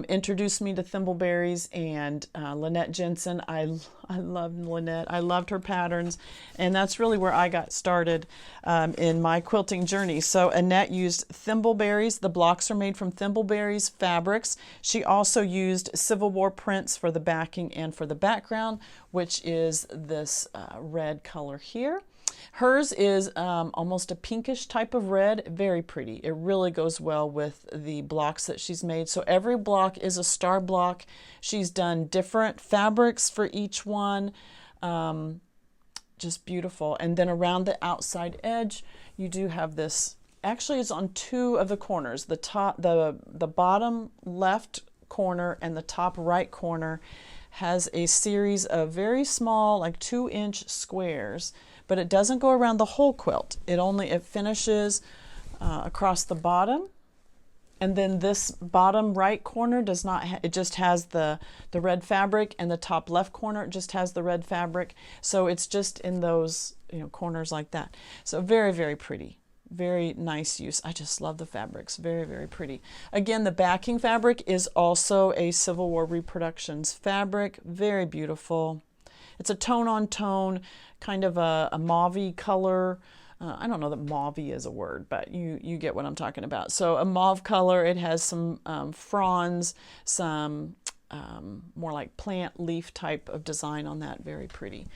introduced me to thimbleberries and Lynette Jensen. I loved Lynette. I loved her patterns, and that's really where I got started in my quilting journey. So Annette used thimbleberries. The blocks are made from thimbleberries fabrics. She also used Civil War prints for the backing and for the background, which is this red color here. Hers is almost a pinkish type of red, very pretty. It really goes well with the blocks that she's made. So every block is a star block. She's done different fabrics for each one. Just beautiful. And then around the outside edge, you do have this, actually it's on two of the corners, the bottom left corner and the top right corner has a series of very small, like 2-inch squares, but it doesn't go around the whole quilt. It finishes across the bottom, and then this bottom right corner does not. It just has the red fabric, and the top left corner just has the red fabric. So it's just in those corners like that. So very, very pretty. Very nice use. I just love the fabrics. Very, very pretty. Again, the backing fabric is also a Civil War Reproductions fabric. Very beautiful. It's a tone-on-tone, kind of a mauve-y color. I don't know that mauve is a word, but you get what I'm talking about. So a mauve color. It has some fronds, some more like plant leaf type of design on that. Very pretty.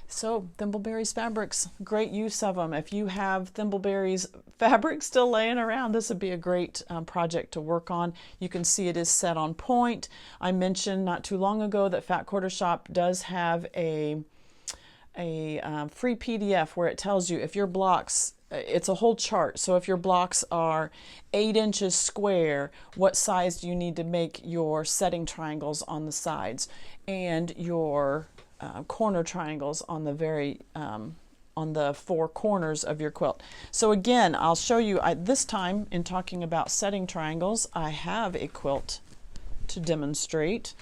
So thimbleberries fabrics, great use of them. If you have thimbleberries fabric still laying around, this would be a great project to work on. You can see it is set on point. I mentioned not too long ago that Fat Quarter Shop does have a free PDF where it tells you if your blocks, it's a whole chart. So if your blocks are 8 inches square, what size do you need to make your setting triangles on the sides and your corner triangles on the 4 corners of your quilt. So again, I'll show you, this time in talking about setting triangles, I have a quilt to demonstrate.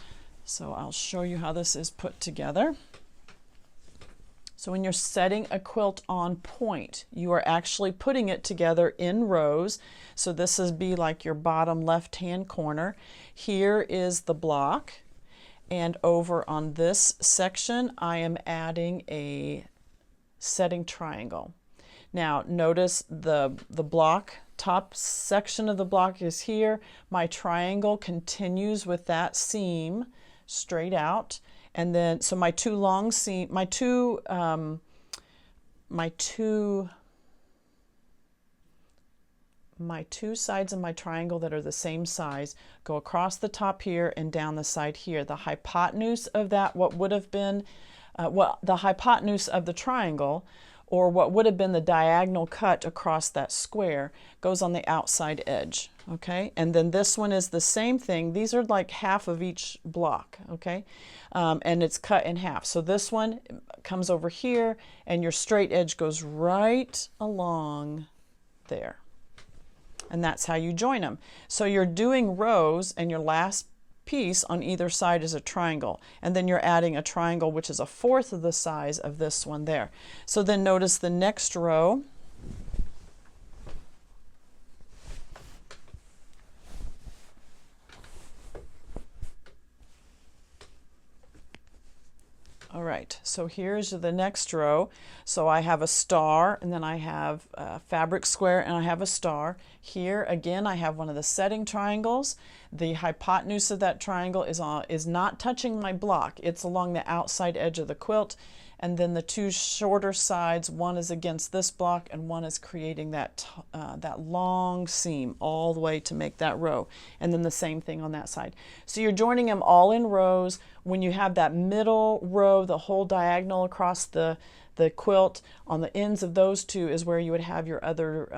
So I'll show you how this is put together. So when you're setting a quilt on point, you are actually putting it together in rows. So this would be like your bottom left-hand corner. Here is the block. And over on this section, I am adding a setting triangle. Now notice the block, top section of the block is here. My triangle continues with that seam straight out. And then, so my two long seam, my two sides of my triangle that are the same size go across the top here and down the side here. The hypotenuse of that, what would have been, the hypotenuse of the triangle, or what would have been the diagonal cut across that square, goes on the outside edge, okay? And then this one is the same thing. These are like half of each block, okay? And it's cut in half. So this one comes over here, and your straight edge goes right along there. And that's how you join them. So you're doing rows, and your last piece on either side is a triangle, and then you're adding a triangle which is 1/4 of the size of this one there. So then notice the next row. All right, so here's the next row. So I have a star, and then I have a fabric square, and I have a star. Here again, I have one of the setting triangles. The hypotenuse of that triangle is not touching my block. It's along the outside edge of the quilt. And then the two shorter sides, one is against this block and one is creating that long seam all the way to make that row. And then the same thing on that side. So you're joining them all in rows. When you have that middle row, the whole diagonal across the quilt, on the ends of those two is where you would have your other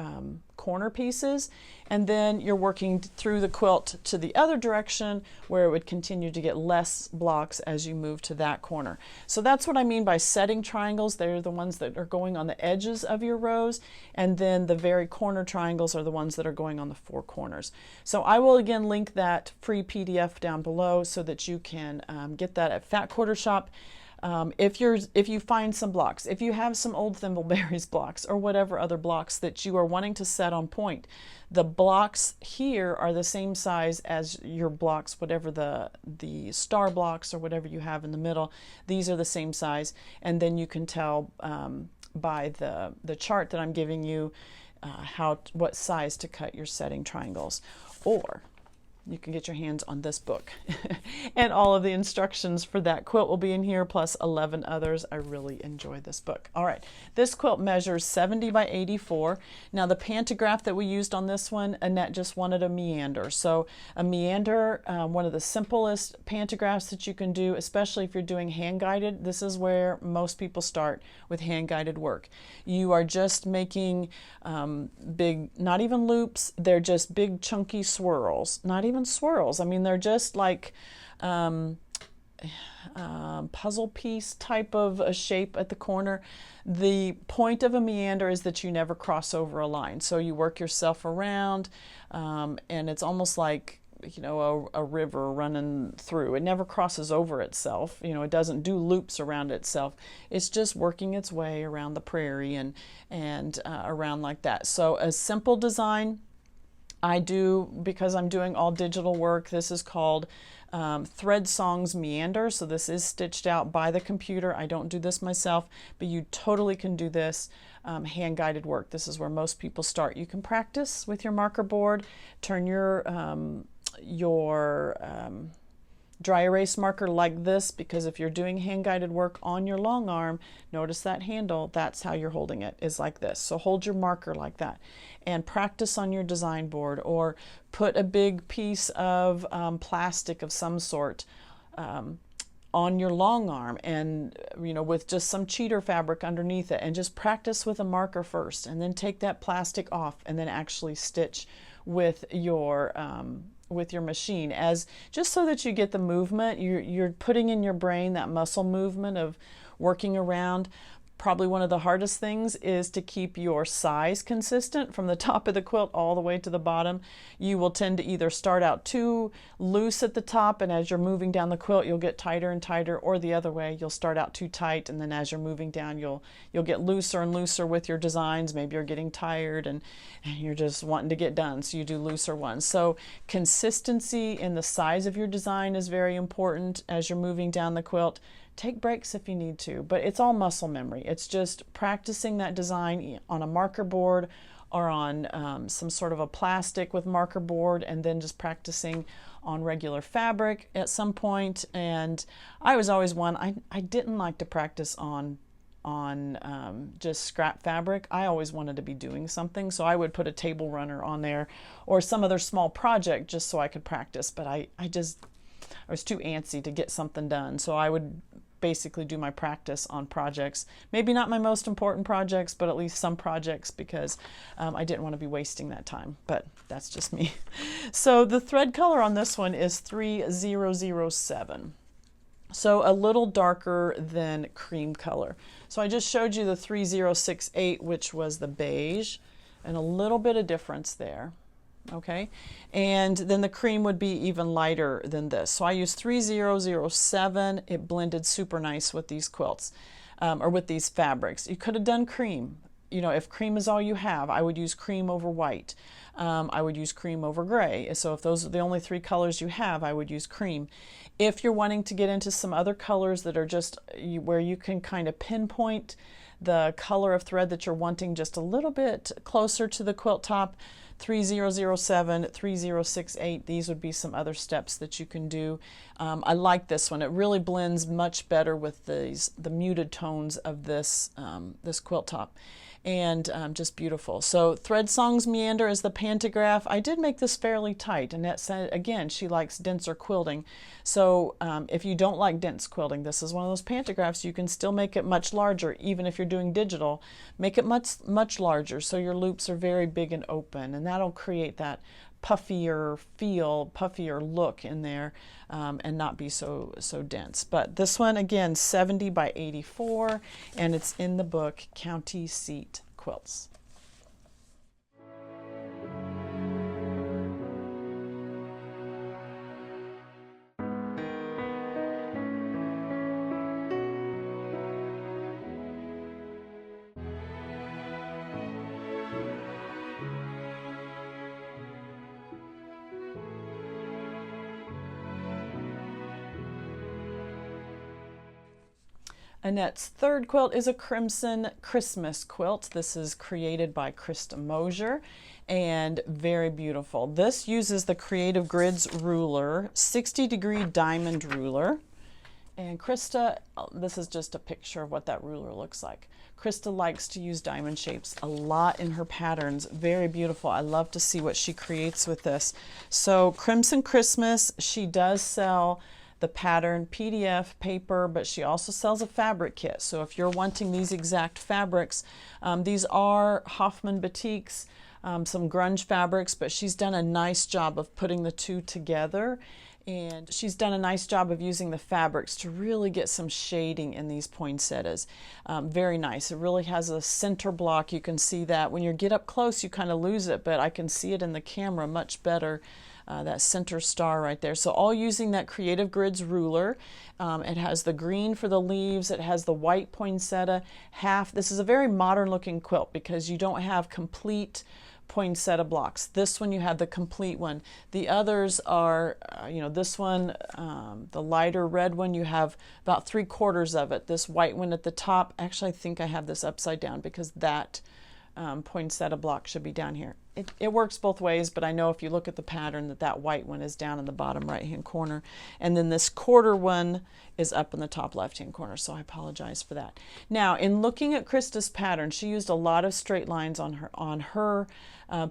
corner pieces. And then you're working through the quilt to the other direction where it would continue to get less blocks as you move to that corner. So that's what I mean by setting triangles. They're the ones that are going on the edges of your rows, and then the very corner triangles are the ones that are going on the 4 corners. So I will again link that free PDF down below so that you can get that at Fat Quarter Shop. If you find some blocks, if you have some old thimbleberries blocks or whatever other blocks that you are wanting to set on point, the blocks here are the same size as your blocks, whatever the star blocks or whatever you have in the middle. These are the same size, and then you can tell by the chart that I'm giving you what size to cut your setting triangles. Or you can get your hands on this book and all of the instructions for that quilt will be in here, plus 11 others. I really enjoy this book. All right, this quilt measures 70 by 84. Now the pantograph that we used on this one, Annette just wanted a meander. So a meander, one of the simplest pantographs that you can do, especially if you're doing hand guided. This is where most people start with hand guided work. You are just making big, not even loops, they're just big chunky swirls, not even swirls. I mean, they're just like puzzle piece type of a shape at the corner. The point of a meander is that you never cross over a line. So you work yourself around, and it's almost like, you know, a river running through. It never crosses over itself. You know, it doesn't do loops around itself. It's just working its way around the prairie and around like that. So a simple design I do, because I'm doing all digital work. This is called Thread Songs Meander. So this is stitched out by the computer. I don't do this myself, but you totally can do this hand guided work. This is where most people start. You can practice with your marker board, turn your dry erase marker like this, because if you're doing hand guided work on your long arm, notice that handle, that's how you're holding it, is like this. So hold your marker like that and practice on your design board, or put a big piece of plastic of some sort on your long arm, and you know, with just some cheater fabric underneath it, and just practice with a marker first, and then take that plastic off and then actually stitch with your machine, as just so that you get the movement. You're putting in your brain that muscle movement of working around. Probably one of the hardest things is to keep your size consistent from the top of the quilt all the way to the bottom. You will tend to either start out too loose at the top, and as you're moving down the quilt you'll get tighter and tighter, or the other way, you'll start out too tight, and then as you're moving down you'll get looser and looser with your designs. Maybe you're getting tired and you're just wanting to get done, so you do looser ones. So consistency in the size of your design is very important as you're moving down the quilt. Take breaks if you need to, but it's all muscle memory. It's just practicing that design on a marker board or on some sort of a plastic with marker board, and then just practicing on regular fabric at some point. And I was always one, I didn't like to practice on just scrap fabric. I always wanted to be doing something, so I would put a table runner on there or some other small project just so I could practice. But I was too antsy to get something done, so I would basically do my practice on projects. Maybe not my most important projects, but at least some projects, because I didn't want to be wasting that time. But that's just me. So the thread color on this one is 3007. So a little darker than cream color. So I just showed you the 3068, which was the beige, and a little bit of difference there. Okay, and then the cream would be even lighter than this. So I used 3007. It blended super nice with these quilts, or with these fabrics. You could have done cream. You know, if cream is all you have, I would use cream over white. I would use cream over gray. So if those are the only three colors you have, I would use cream. If you're wanting to get into some other colors that are just where you can kind of pinpoint the color of thread that you're wanting just a little bit closer to the quilt top, 3007, 3068, these would be some other steps that you can do. I like this one. It really blends much better with the muted tones of this, this quilt top. And just beautiful. So Thread Songs Meander is the pantograph. I did make this fairly tight. Annette said, again, she likes denser quilting. So if you don't like dense quilting, this is one of those pantographs. You can still make it much larger, even if you're doing digital. Make it much larger so your loops are very big and open, and that'll create that puffier feel, puffier look in there, and not be so dense. But this one, again, 70 by 84, and it's in the book County Seat Quilts. Annette's third quilt is a crimson Christmas quilt. This is created by Krista Moser and very beautiful. This uses the Creative Grids ruler, 60-degree diamond ruler. And Krista, this is just a picture of what that ruler looks like. Krista likes to use diamond shapes a lot in her patterns. Very beautiful. I love to see what she creates with this. So Crimson Christmas, she does sell the pattern PDF paper, but she also sells a fabric kit. So if you're wanting these exact fabrics, these are Hoffman Batiks, some grunge fabrics, but she's done a nice job of putting the two together. And she's done a nice job of using the fabrics to really get some shading in these poinsettias. Very nice. It really has a center block. You can see that. When you get up close, you kind of lose it, but I can see it in the camera much better. That center star right there. So all using that Creative Grids ruler. It has the green for the leaves. It has the white poinsettia. This is a very modern looking quilt because you don't have complete poinsettia blocks. This one you have the complete one. The others are, this one, the lighter red one, you have about 3/4 of it. This white one at the top, actually I think I have this upside down because that poinsettia block should be down here. It works both ways, but I know if you look at the pattern that white one is down in the bottom right hand corner, and then this quarter one is up in the top left hand corner, so I apologize for that. Now in looking at Krista's pattern, she used a lot of straight lines on her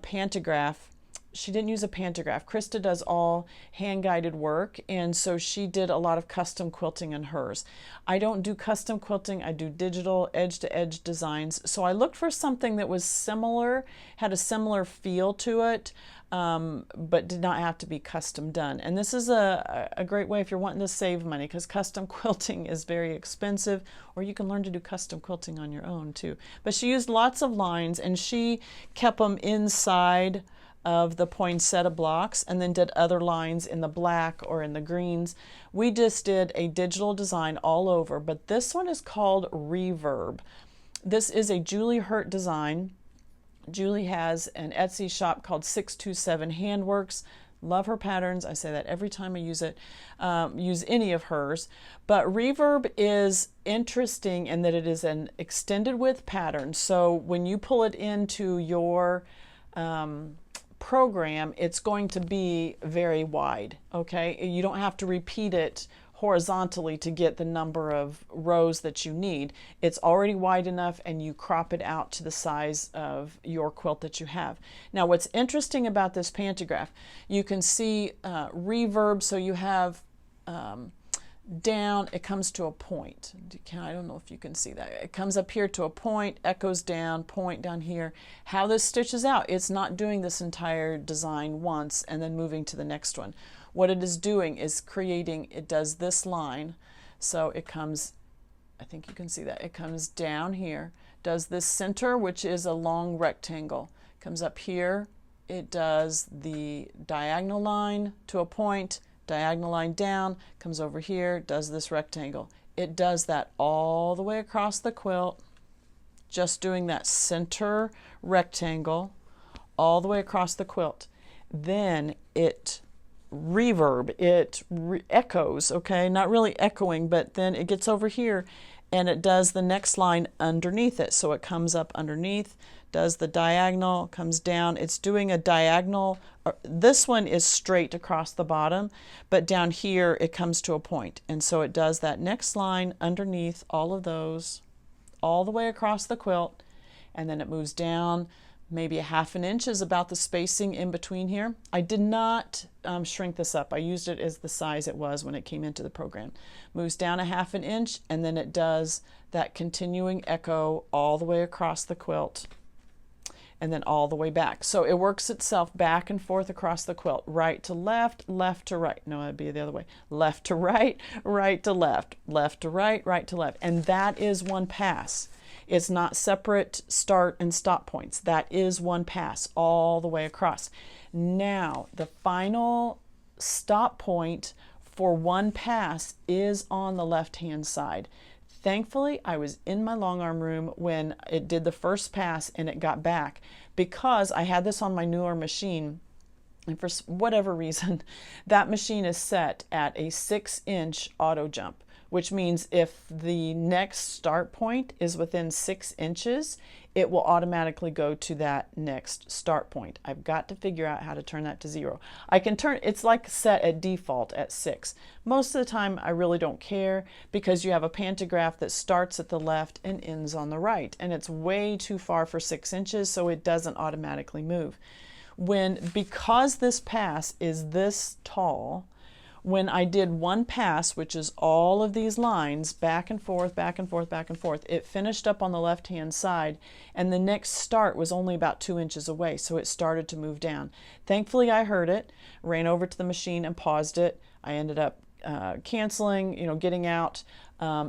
pantograph. She didn't use a pantograph. Krista does all hand-guided work, and so she did a lot of custom quilting in hers. I don't do custom quilting. I do digital edge-to-edge designs. So I looked for something that was similar, had a similar feel to it, but did not have to be custom done. And this is a great way if you're wanting to save money, because custom quilting is very expensive, or you can learn to do custom quilting on your own too. But she used lots of lines, and she kept them inside of the poinsettia blocks and then did other lines in the black or in the greens. We just did a digital design all over, but this one is called Reverb. This is a Julie Hurt design. Julie has an Etsy shop called 627 Handworks. Love her patterns. I say that every time I use it, use any of hers. But Reverb is interesting in that it is an extended width pattern. So when you pull it into your program, it's going to be very wide. Okay, you don't have to repeat it horizontally to get the number of rows that you need. It's already wide enough, and you crop it out to the size of your quilt that you have. Now what's interesting about this pantograph, you can see reverb, so you have down, it comes to a point. I don't know if you can see that. It comes up here to a point, echoes down, point down here. How this stitches out, it's not doing this entire design once and then moving to the next one. What it is doing is creating, it does this line, so it comes, I think you can see that, it comes down here, does this center, which is a long rectangle, comes up here, it does the diagonal line to a point, diagonal line down, comes over here, does this rectangle. It does that all the way across the quilt, just doing that center rectangle all the way across the quilt. Then it echoes, okay, not really echoing, but then it gets over here and it does the next line underneath it. So it comes up underneath, does the diagonal, comes down. It's doing a diagonal. This one is straight across the bottom, but down here it comes to a point. And so it does that next line underneath all of those, all the way across the quilt, and then it moves down. Maybe a 1/2 inch is about the spacing in between here. I did not shrink this up. I used it as the size it was when it came into the program. Moves down a 1/2 inch, and then it does that continuing echo all the way across the quilt, and then all the way back. So it works itself back and forth across the quilt, right to left, left to right. No, it'd be the other way. Left to right, right to left, left to right, right to left. And that is one pass. It's not separate start and stop points. That is one pass all the way across. Now, the final stop point for one pass is on the left-hand side. Thankfully, I was in my long arm room when it did the first pass and it got back, because I had this on my newer machine, and for whatever reason, that machine is set at a 6-inch auto jump, which means if the next start point is within 6 inches, it will automatically go to that next start point. I've got to figure out how to turn that to 0. I can turn, it's like set at default at 6. Most of the time I really don't care, because you have a pantograph that starts at the left and ends on the right, and it's way too far for 6 inches, so it doesn't automatically move. Because this pass is this tall, when I did one pass, which is all of these lines back and forth, back and forth, back and forth, it finished up on the left-hand side, and the next start was only about 2 inches away, so it started to move down. Thankfully, I heard it, ran over to the machine and paused it. I ended up canceling, getting out,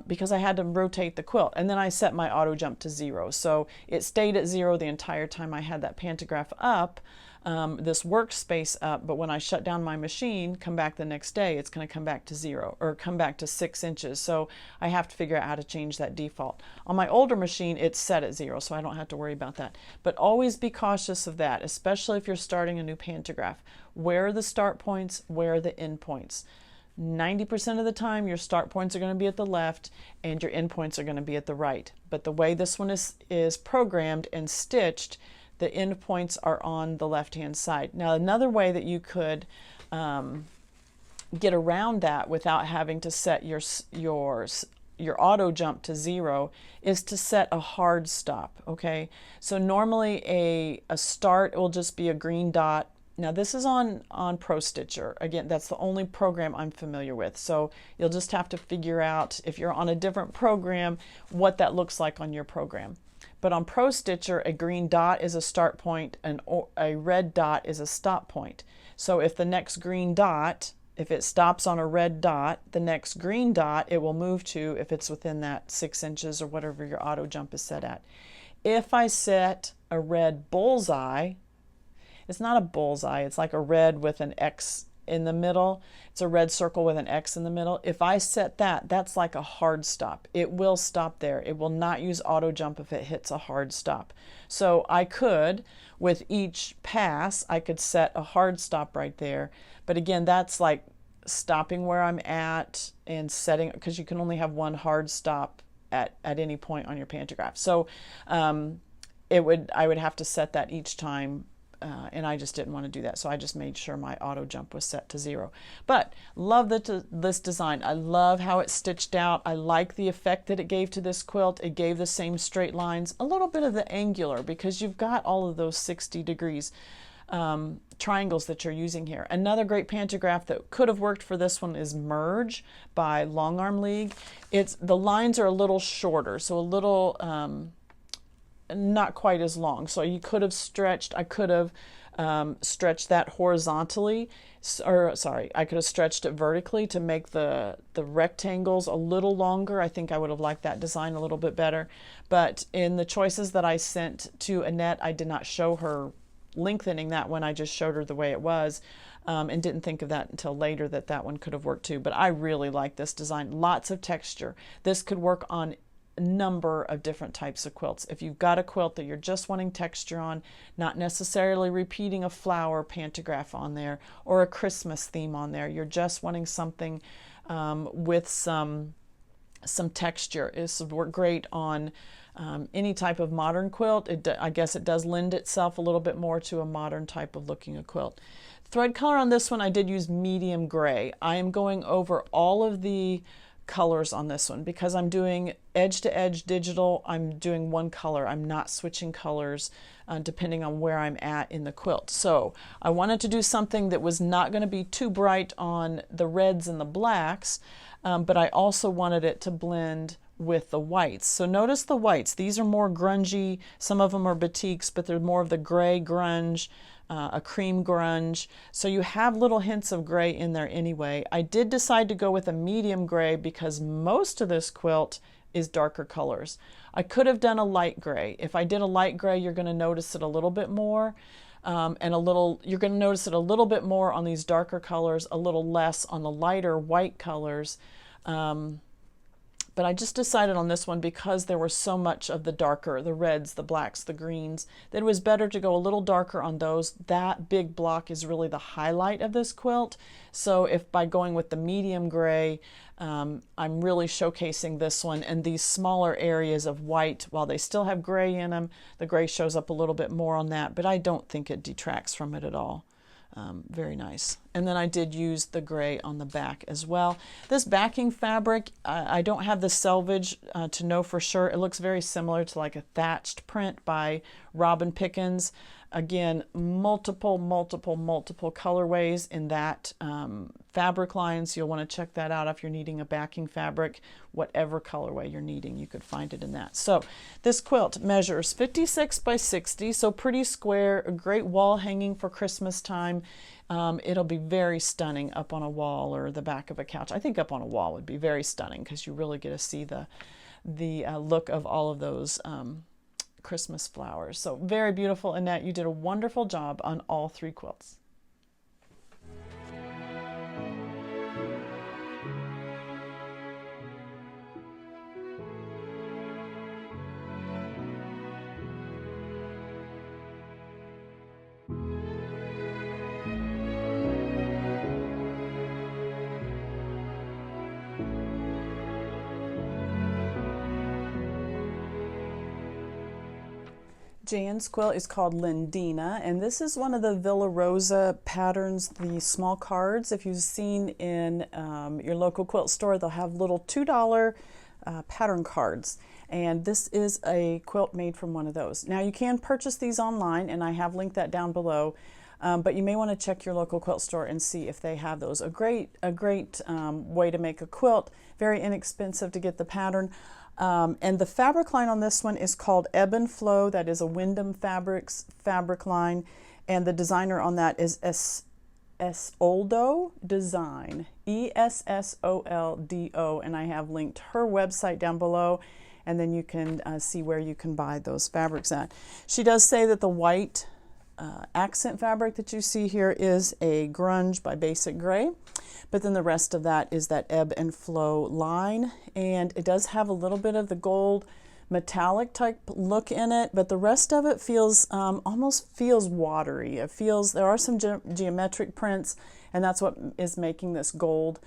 because I had to rotate the quilt. And then I set my auto jump to 0. So it stayed at 0 the entire time I had that pantograph up, this workspace up, but when I shut down my machine, come back the next day, it's going to come back to 0, or come back to 6 inches. So I have to figure out how to change that default. On my older machine, it's set at 0, so I don't have to worry about that. But always be cautious of that, especially if you're starting a new pantograph. Where are the start points? Where are the end points? 90% of the time your start points are going to be at the left and your end points are going to be at the right. But the way this one is programmed and stitched, the end points are on the left hand side. Now another way that you could get around that without having to set your auto jump to 0 is to set a hard stop. Okay, so normally a start will just be a green dot. Now this is on Pro Stitcher. Again, that's the only program I'm familiar with. So you'll just have to figure out, if you're on a different program, what that looks like on your program. But on Pro Stitcher, a green dot is a start point and a red dot is a stop point. So if the next green dot, if it stops on a red dot, the next green dot it will move to if it's within that 6 inches or whatever your auto jump is set at. If I set a red bullseye, it's not a bullseye, it's like a red with an X in the middle. It's a red circle with an X in the middle. If I set that, that's like a hard stop. It will stop there. It will not use auto jump if it hits a hard stop. So I could, with each pass, I could set a hard stop right there. But again, that's like stopping where I'm at and setting, because you can only have one hard stop at any point on your pantograph. So I would have to set that each time. And I just didn't want to do that, so I just made sure my auto jump was set to 0. But love this design. I love how it's stitched out. I like the effect that it gave to this quilt. It gave the same straight lines, a little bit of the angular, because you've got all of those 60 degrees triangles that you're using here. Another great pantograph that could have worked for this one is Merge by Longarm League. The lines are a little shorter, so a little not quite as long. So you could have stretched, I could have stretched that horizontally, or sorry, I could have stretched it vertically to make the rectangles a little longer. I think I would have liked that design a little bit better. But in the choices that I sent to Annette, I did not show her lengthening that one. I just showed her the way it was, and didn't think of that until later, that one could have worked too. But I really like this design. Lots of texture. This could work on number of different types of quilts. If you've got a quilt that you're just wanting texture on, not necessarily repeating a flower pantograph on there or a Christmas theme on there, you're just wanting something with some texture, it's great on any type of modern quilt. I guess it does lend itself a little bit more to a modern type of looking a quilt. Thread color on this one, I did use medium gray. I am going over all of the colors on this one because I'm doing edge to edge digital. I'm doing one color. I'm not switching colors depending on where I'm at in the quilt. So I wanted to do something that was not going to be too bright on the reds and the blacks, but I also wanted it to blend with the whites. So notice the whites. These are more grungy. Some of them are batiks, but they're more of the gray grunge, a cream grunge. So you have little hints of gray in there anyway. I did decide to go with a medium gray because most of this quilt is darker colors. I could have done a light gray. If I did a light gray, you're going to notice it a little bit more. You're going to notice it a little bit more on these darker colors, a little less on the lighter white colors. But I just decided on this one because there was so much of the darker, the reds, the blacks, the greens, that it was better to go a little darker on those. That big block is really the highlight of this quilt. So if by going with the medium gray, I'm really showcasing this one, and these smaller areas of white, while they still have gray in them, the gray shows up a little bit more on that, but I don't think it detracts from it at all. Very nice. And then I did use the gray on the back as well. This backing fabric, I don't have the selvage to know for sure. It looks very similar to like a thatched print by Robin Pickens. Again, multiple colorways in that fabric line, so you'll want to check that out if you're needing a backing fabric. Whatever colorway you're needing, you could find it in that. So this quilt measures 56 by 60, so pretty square, a great wall hanging for Christmas time. It'll be very stunning up on a wall or the back of a couch. I think up on a wall would be very stunning because you really get to see the look of all of those Christmas flowers. So very beautiful, Annette. You did a wonderful job on all 3 quilts. Jan's quilt is called Lendina, and this is one of the Villa Rosa patterns, the small cards. If you've seen in your local quilt store, they'll have little $2 pattern cards, and this is a quilt made from one of those. Now you can purchase these online, and I have linked that down below, but you may want to check your local quilt store and see if they have those. A great way to make a quilt, very inexpensive to get the pattern. And the fabric line on this one is called Ebb and Flow. That is a Wyndham Fabrics fabric line, and the designer on that is Essoldo Design, Essoldo, and I have linked her website down below, and then you can see where you can buy those fabrics at. She does say that the white accent fabric that you see here is a grunge by Basic Gray, but then the rest of that is that Ebb and Flow line, and it does have a little bit of the gold metallic type look in it, but the rest of it feels almost feels watery. It feels, there are some geometric prints, and that's what is making this gold.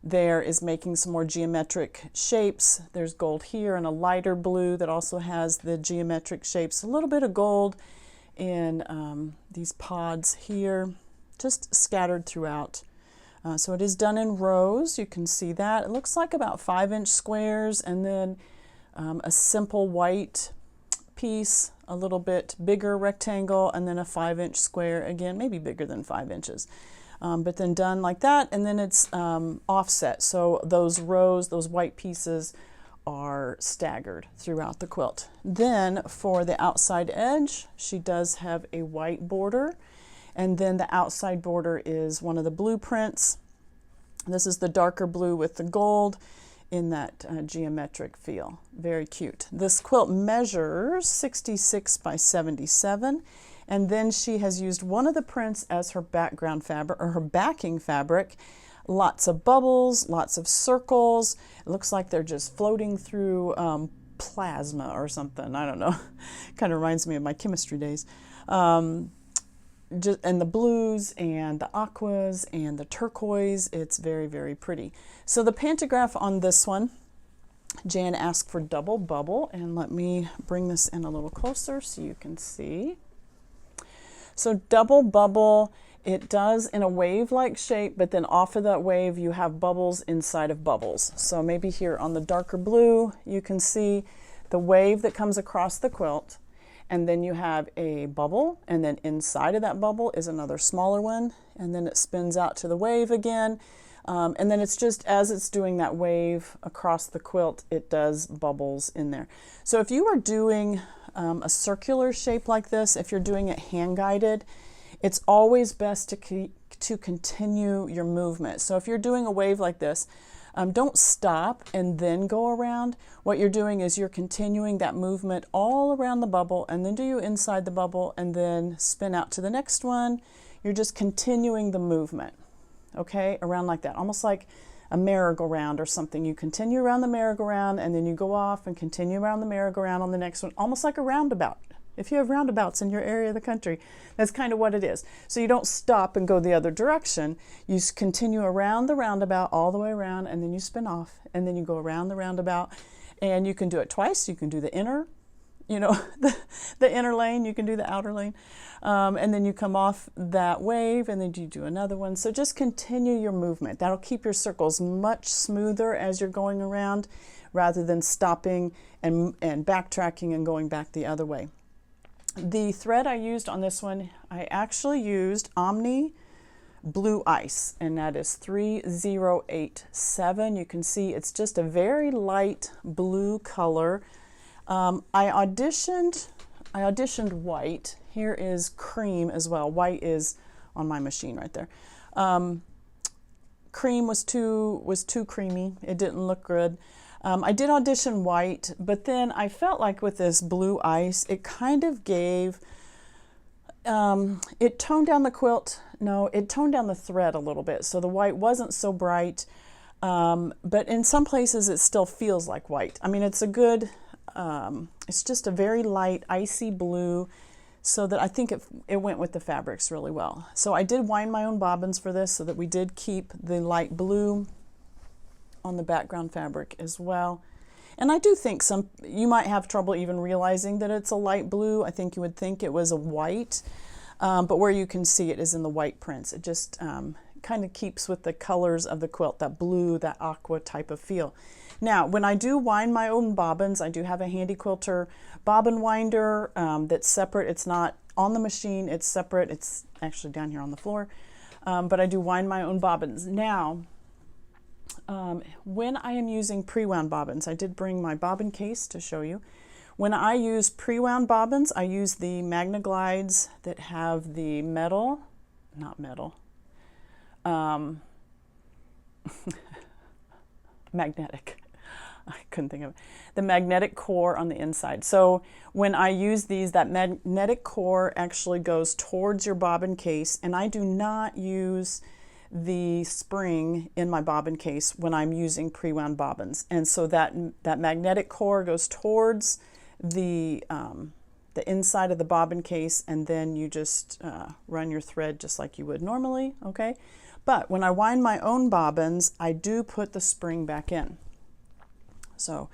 There is making some more geometric shapes. There's gold here and a lighter blue that also has the geometric shapes. A little bit of gold in these pods here, just scattered throughout. So it is done in rows. You can see that. It looks like about 5-inch squares, and then a simple white piece, a little bit bigger rectangle, and then a 5-inch square, again, maybe bigger than 5 inches. But then done like that, and then it's offset. So those rows, those white pieces are staggered throughout the quilt. Then for the outside edge, she does have a white border, and then the outside border is one of the blueprints. This is the darker blue with the gold in that geometric feel. Very cute. This quilt measures 66 by 77, and then she has used one of the prints as her background fabric, or her backing fabric. Lots of bubbles, lots of circles. It looks like they're just floating through plasma or something. I don't know. Kind of reminds me of my chemistry days. And the blues and the aquas and the turquoise. It's very, very pretty. So the pantograph on this one, Jan asked for double bubble, and let me bring this in a little closer so you can see. So double bubble, it does in a wave-like shape, but then off of that wave you have bubbles inside of bubbles. So maybe here on the darker blue you can see the wave that comes across the quilt, and then you have a bubble, and then inside of that bubble is another smaller one, and then it spins out to the wave again, and then it's just as it's doing that wave across the quilt, it does bubbles in there. So if you are doing a circular shape like this, if you're doing it hand-guided, it's always best to continue your movement. So if you're doing a wave like this, don't stop and then go around. What you're doing is you're continuing that movement all around the bubble, and then do you inside the bubble and then spin out to the next one. You're just continuing the movement, okay, around like that, almost like a merry-go-round or something. You continue around the merry-go-round and then you go off and continue around the merry-go-round on the next one, almost like a roundabout. If you have roundabouts in your area of the country, that's kind of what it is. So you don't stop and go the other direction. You continue around the roundabout all the way around, and then you spin off, and then you go around the roundabout. And you can do it twice. You can do the inner, the inner lane. You can do the outer lane. And then you come off that wave, and then you do another one. So just continue your movement. That'll keep your circles much smoother as you're going around, rather than stopping and backtracking and going back the other way. The thread I used on this one, I actually used Omni Blue Ice, and that is 3087. You can see it's just a very light blue color. I auditioned white. Here is cream as well. White is on my machine right there. Cream was too creamy. It didn't look good. I did audition white, but then I felt like with this blue ice, it kind of gave, it toned down the quilt. No, it toned down the thread a little bit. So the white wasn't so bright, but in some places it still feels like white. I mean, it's a good, it's just a very light, icy blue, so that I think it went with the fabrics really well. So I did wind my own bobbins for this so that we did keep the light blue on the background fabric as well. And I do think you might have trouble even realizing that it's a light blue. I think you would think it was a white, but where you can see it is in the white prints. It just kind of keeps with the colors of the quilt, that blue, that aqua type of feel. Now, when I do wind my own bobbins, I do have a Handy Quilter bobbin winder that's separate. It's not on the machine, it's separate. It's actually down here on the floor, but I do wind my own bobbins. Now, when I am using pre-wound bobbins, I did bring my bobbin case to show you. When I use pre-wound bobbins, I use the Magna Glides that have the magnetic. I couldn't think of it. The magnetic core on the inside. So when I use these, that magnetic core actually goes towards your bobbin case, and I do not use the spring in my bobbin case when I'm using pre-wound bobbins. And so that magnetic core goes towards the inside of the bobbin case, and then you just run your thread just like you would normally, okay? But when I wind my own bobbins, I do put the spring back in. So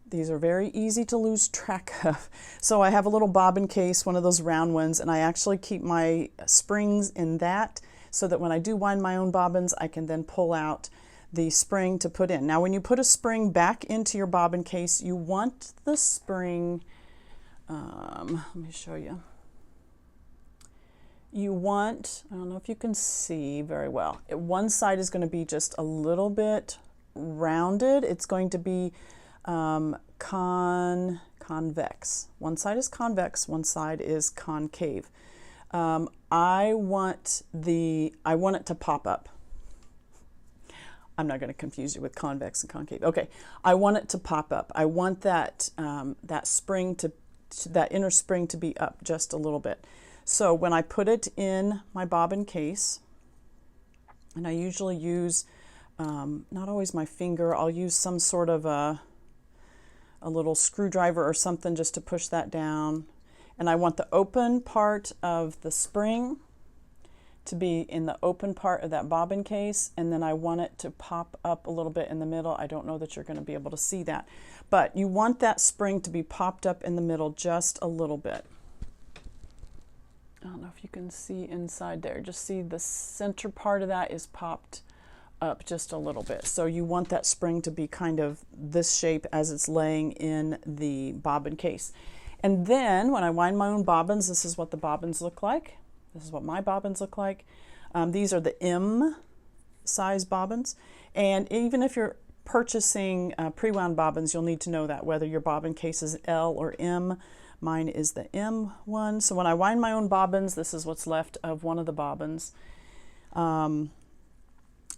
these are very easy to lose track of. So I have a little bobbin case, one of those round ones, and I actually keep my springs in that, so that when I do wind my own bobbins, I can then pull out the spring to put in. Now, when you put a spring back into your bobbin case, you want the spring, let me show you. You want, I don't know if you can see very well, one side is going to be just a little bit rounded. It's going to be convex. One side is convex, one side is concave. I want it to pop up. I'm not going to confuse you with convex and concave. Okay, I want it to pop up. I want that that inner spring to be up just a little bit. So when I put it in my bobbin case, and I usually use not always my finger, I'll use some sort of a little screwdriver or something just to push that down. And I want the open part of the spring to be in the open part of that bobbin case, and then I want it to pop up a little bit in the middle. I don't know that you're going to be able to see that, but you want that spring to be popped up in the middle just a little bit. I don't know if you can see inside there. Just see the center part of that is popped up just a little bit. So you want that spring to be kind of this shape as it's laying in the bobbin case. And then when I wind my own bobbins, this is what the bobbins look like. This is what my bobbins look like. These are the M size bobbins. And even if you're purchasing pre-wound bobbins, you'll need to know that whether your bobbin case is L or M. Mine is the M one. So when I wind my own bobbins, this is what's left of one of the bobbins. And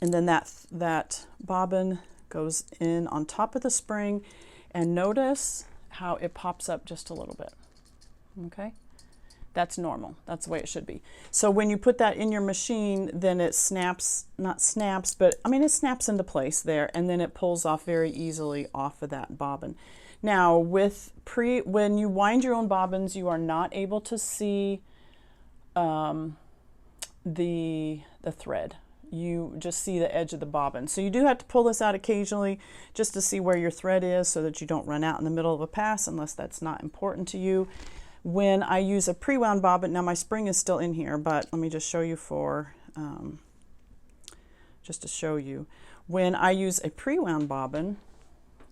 then that bobbin goes in on top of the spring, and notice how it pops up just a little bit. Okay, That's normal. That's the way it should be. So when you put that in your machine, then it snaps, not snaps, but I mean, it snaps into place there, and then it pulls off very easily off of that bobbin. Now when you wind your own bobbins, you are not able to see the thread. You just see the edge of the bobbin. So you do have to pull this out occasionally just to see where your thread is so that you don't run out in the middle of a pass unless that's not important to you. When I use a pre-wound bobbin, now my spring is still in here, but let me just show you just to show you. When I use a pre-wound bobbin,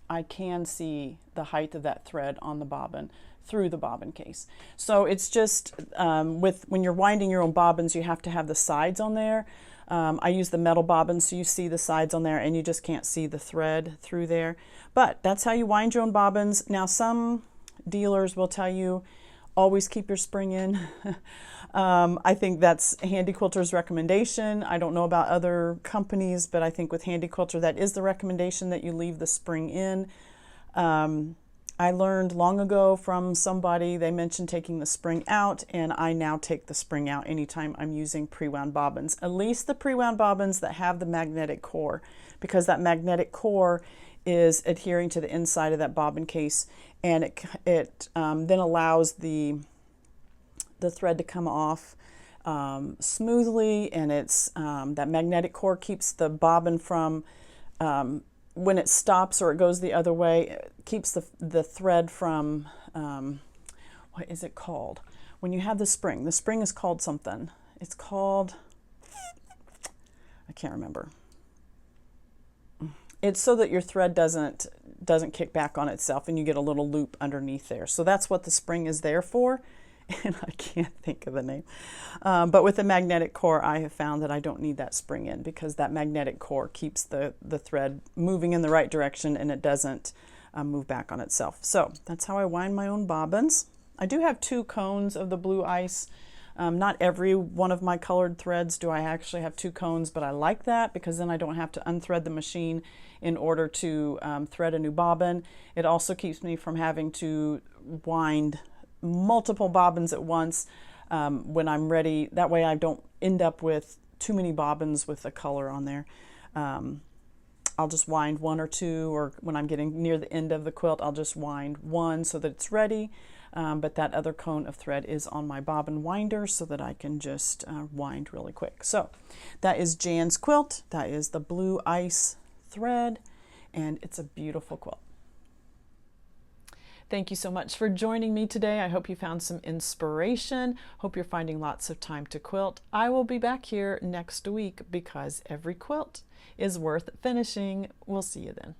I can see the height of that thread on the bobbin through the bobbin case. So it's just, when you're winding your own bobbins, you have to have the sides on there. I use the metal bobbins, so you see the sides on there and you just can't see the thread through there. But that's how you wind your own bobbins. Now some dealers will tell you, always keep your spring in. I think that's Handy Quilter's recommendation. I don't know about other companies, but I think with Handy Quilter, that is the recommendation, that you leave the spring in. I learned long ago from somebody, they mentioned taking the spring out, and I now take the spring out anytime I'm using pre-wound bobbins, at least the pre-wound bobbins that have the magnetic core, because that magnetic core is adhering to the inside of that bobbin case, and it then allows the thread to come off smoothly, and it's that magnetic core keeps the bobbin from when it stops or it goes the other way, it keeps the thread from what is it called when you have the spring is called something. It's called, I can't remember. It's so that your thread doesn't kick back on itself and you get a little loop underneath there. So that's what the spring is there for, and I can't think of the name. But with the magnetic core, I have found that I don't need that spring in, because that magnetic core keeps the thread moving in the right direction and it doesn't move back on itself. So that's how I wind my own bobbins. I do have 2 cones of the blue ice. Not every one of my colored threads do I actually have 2 cones, but I like that because then I don't have to unthread the machine in order to thread a new bobbin. It also keeps me from having to wind multiple bobbins at once when I'm ready. That way I don't end up with too many bobbins with a color on there. I'll just wind 1 or 2, or when I'm getting near the end of the quilt, I'll just wind 1 so that it's ready. But that other cone of thread is on my bobbin winder so that I can just wind really quick. So that is Jan's quilt. That is the blue ice thread, and it's a beautiful quilt. Thank you so much for joining me today. I hope you found some inspiration. Hope you're finding lots of time to quilt. I will be back here next week because every quilt is worth finishing. We'll see you then.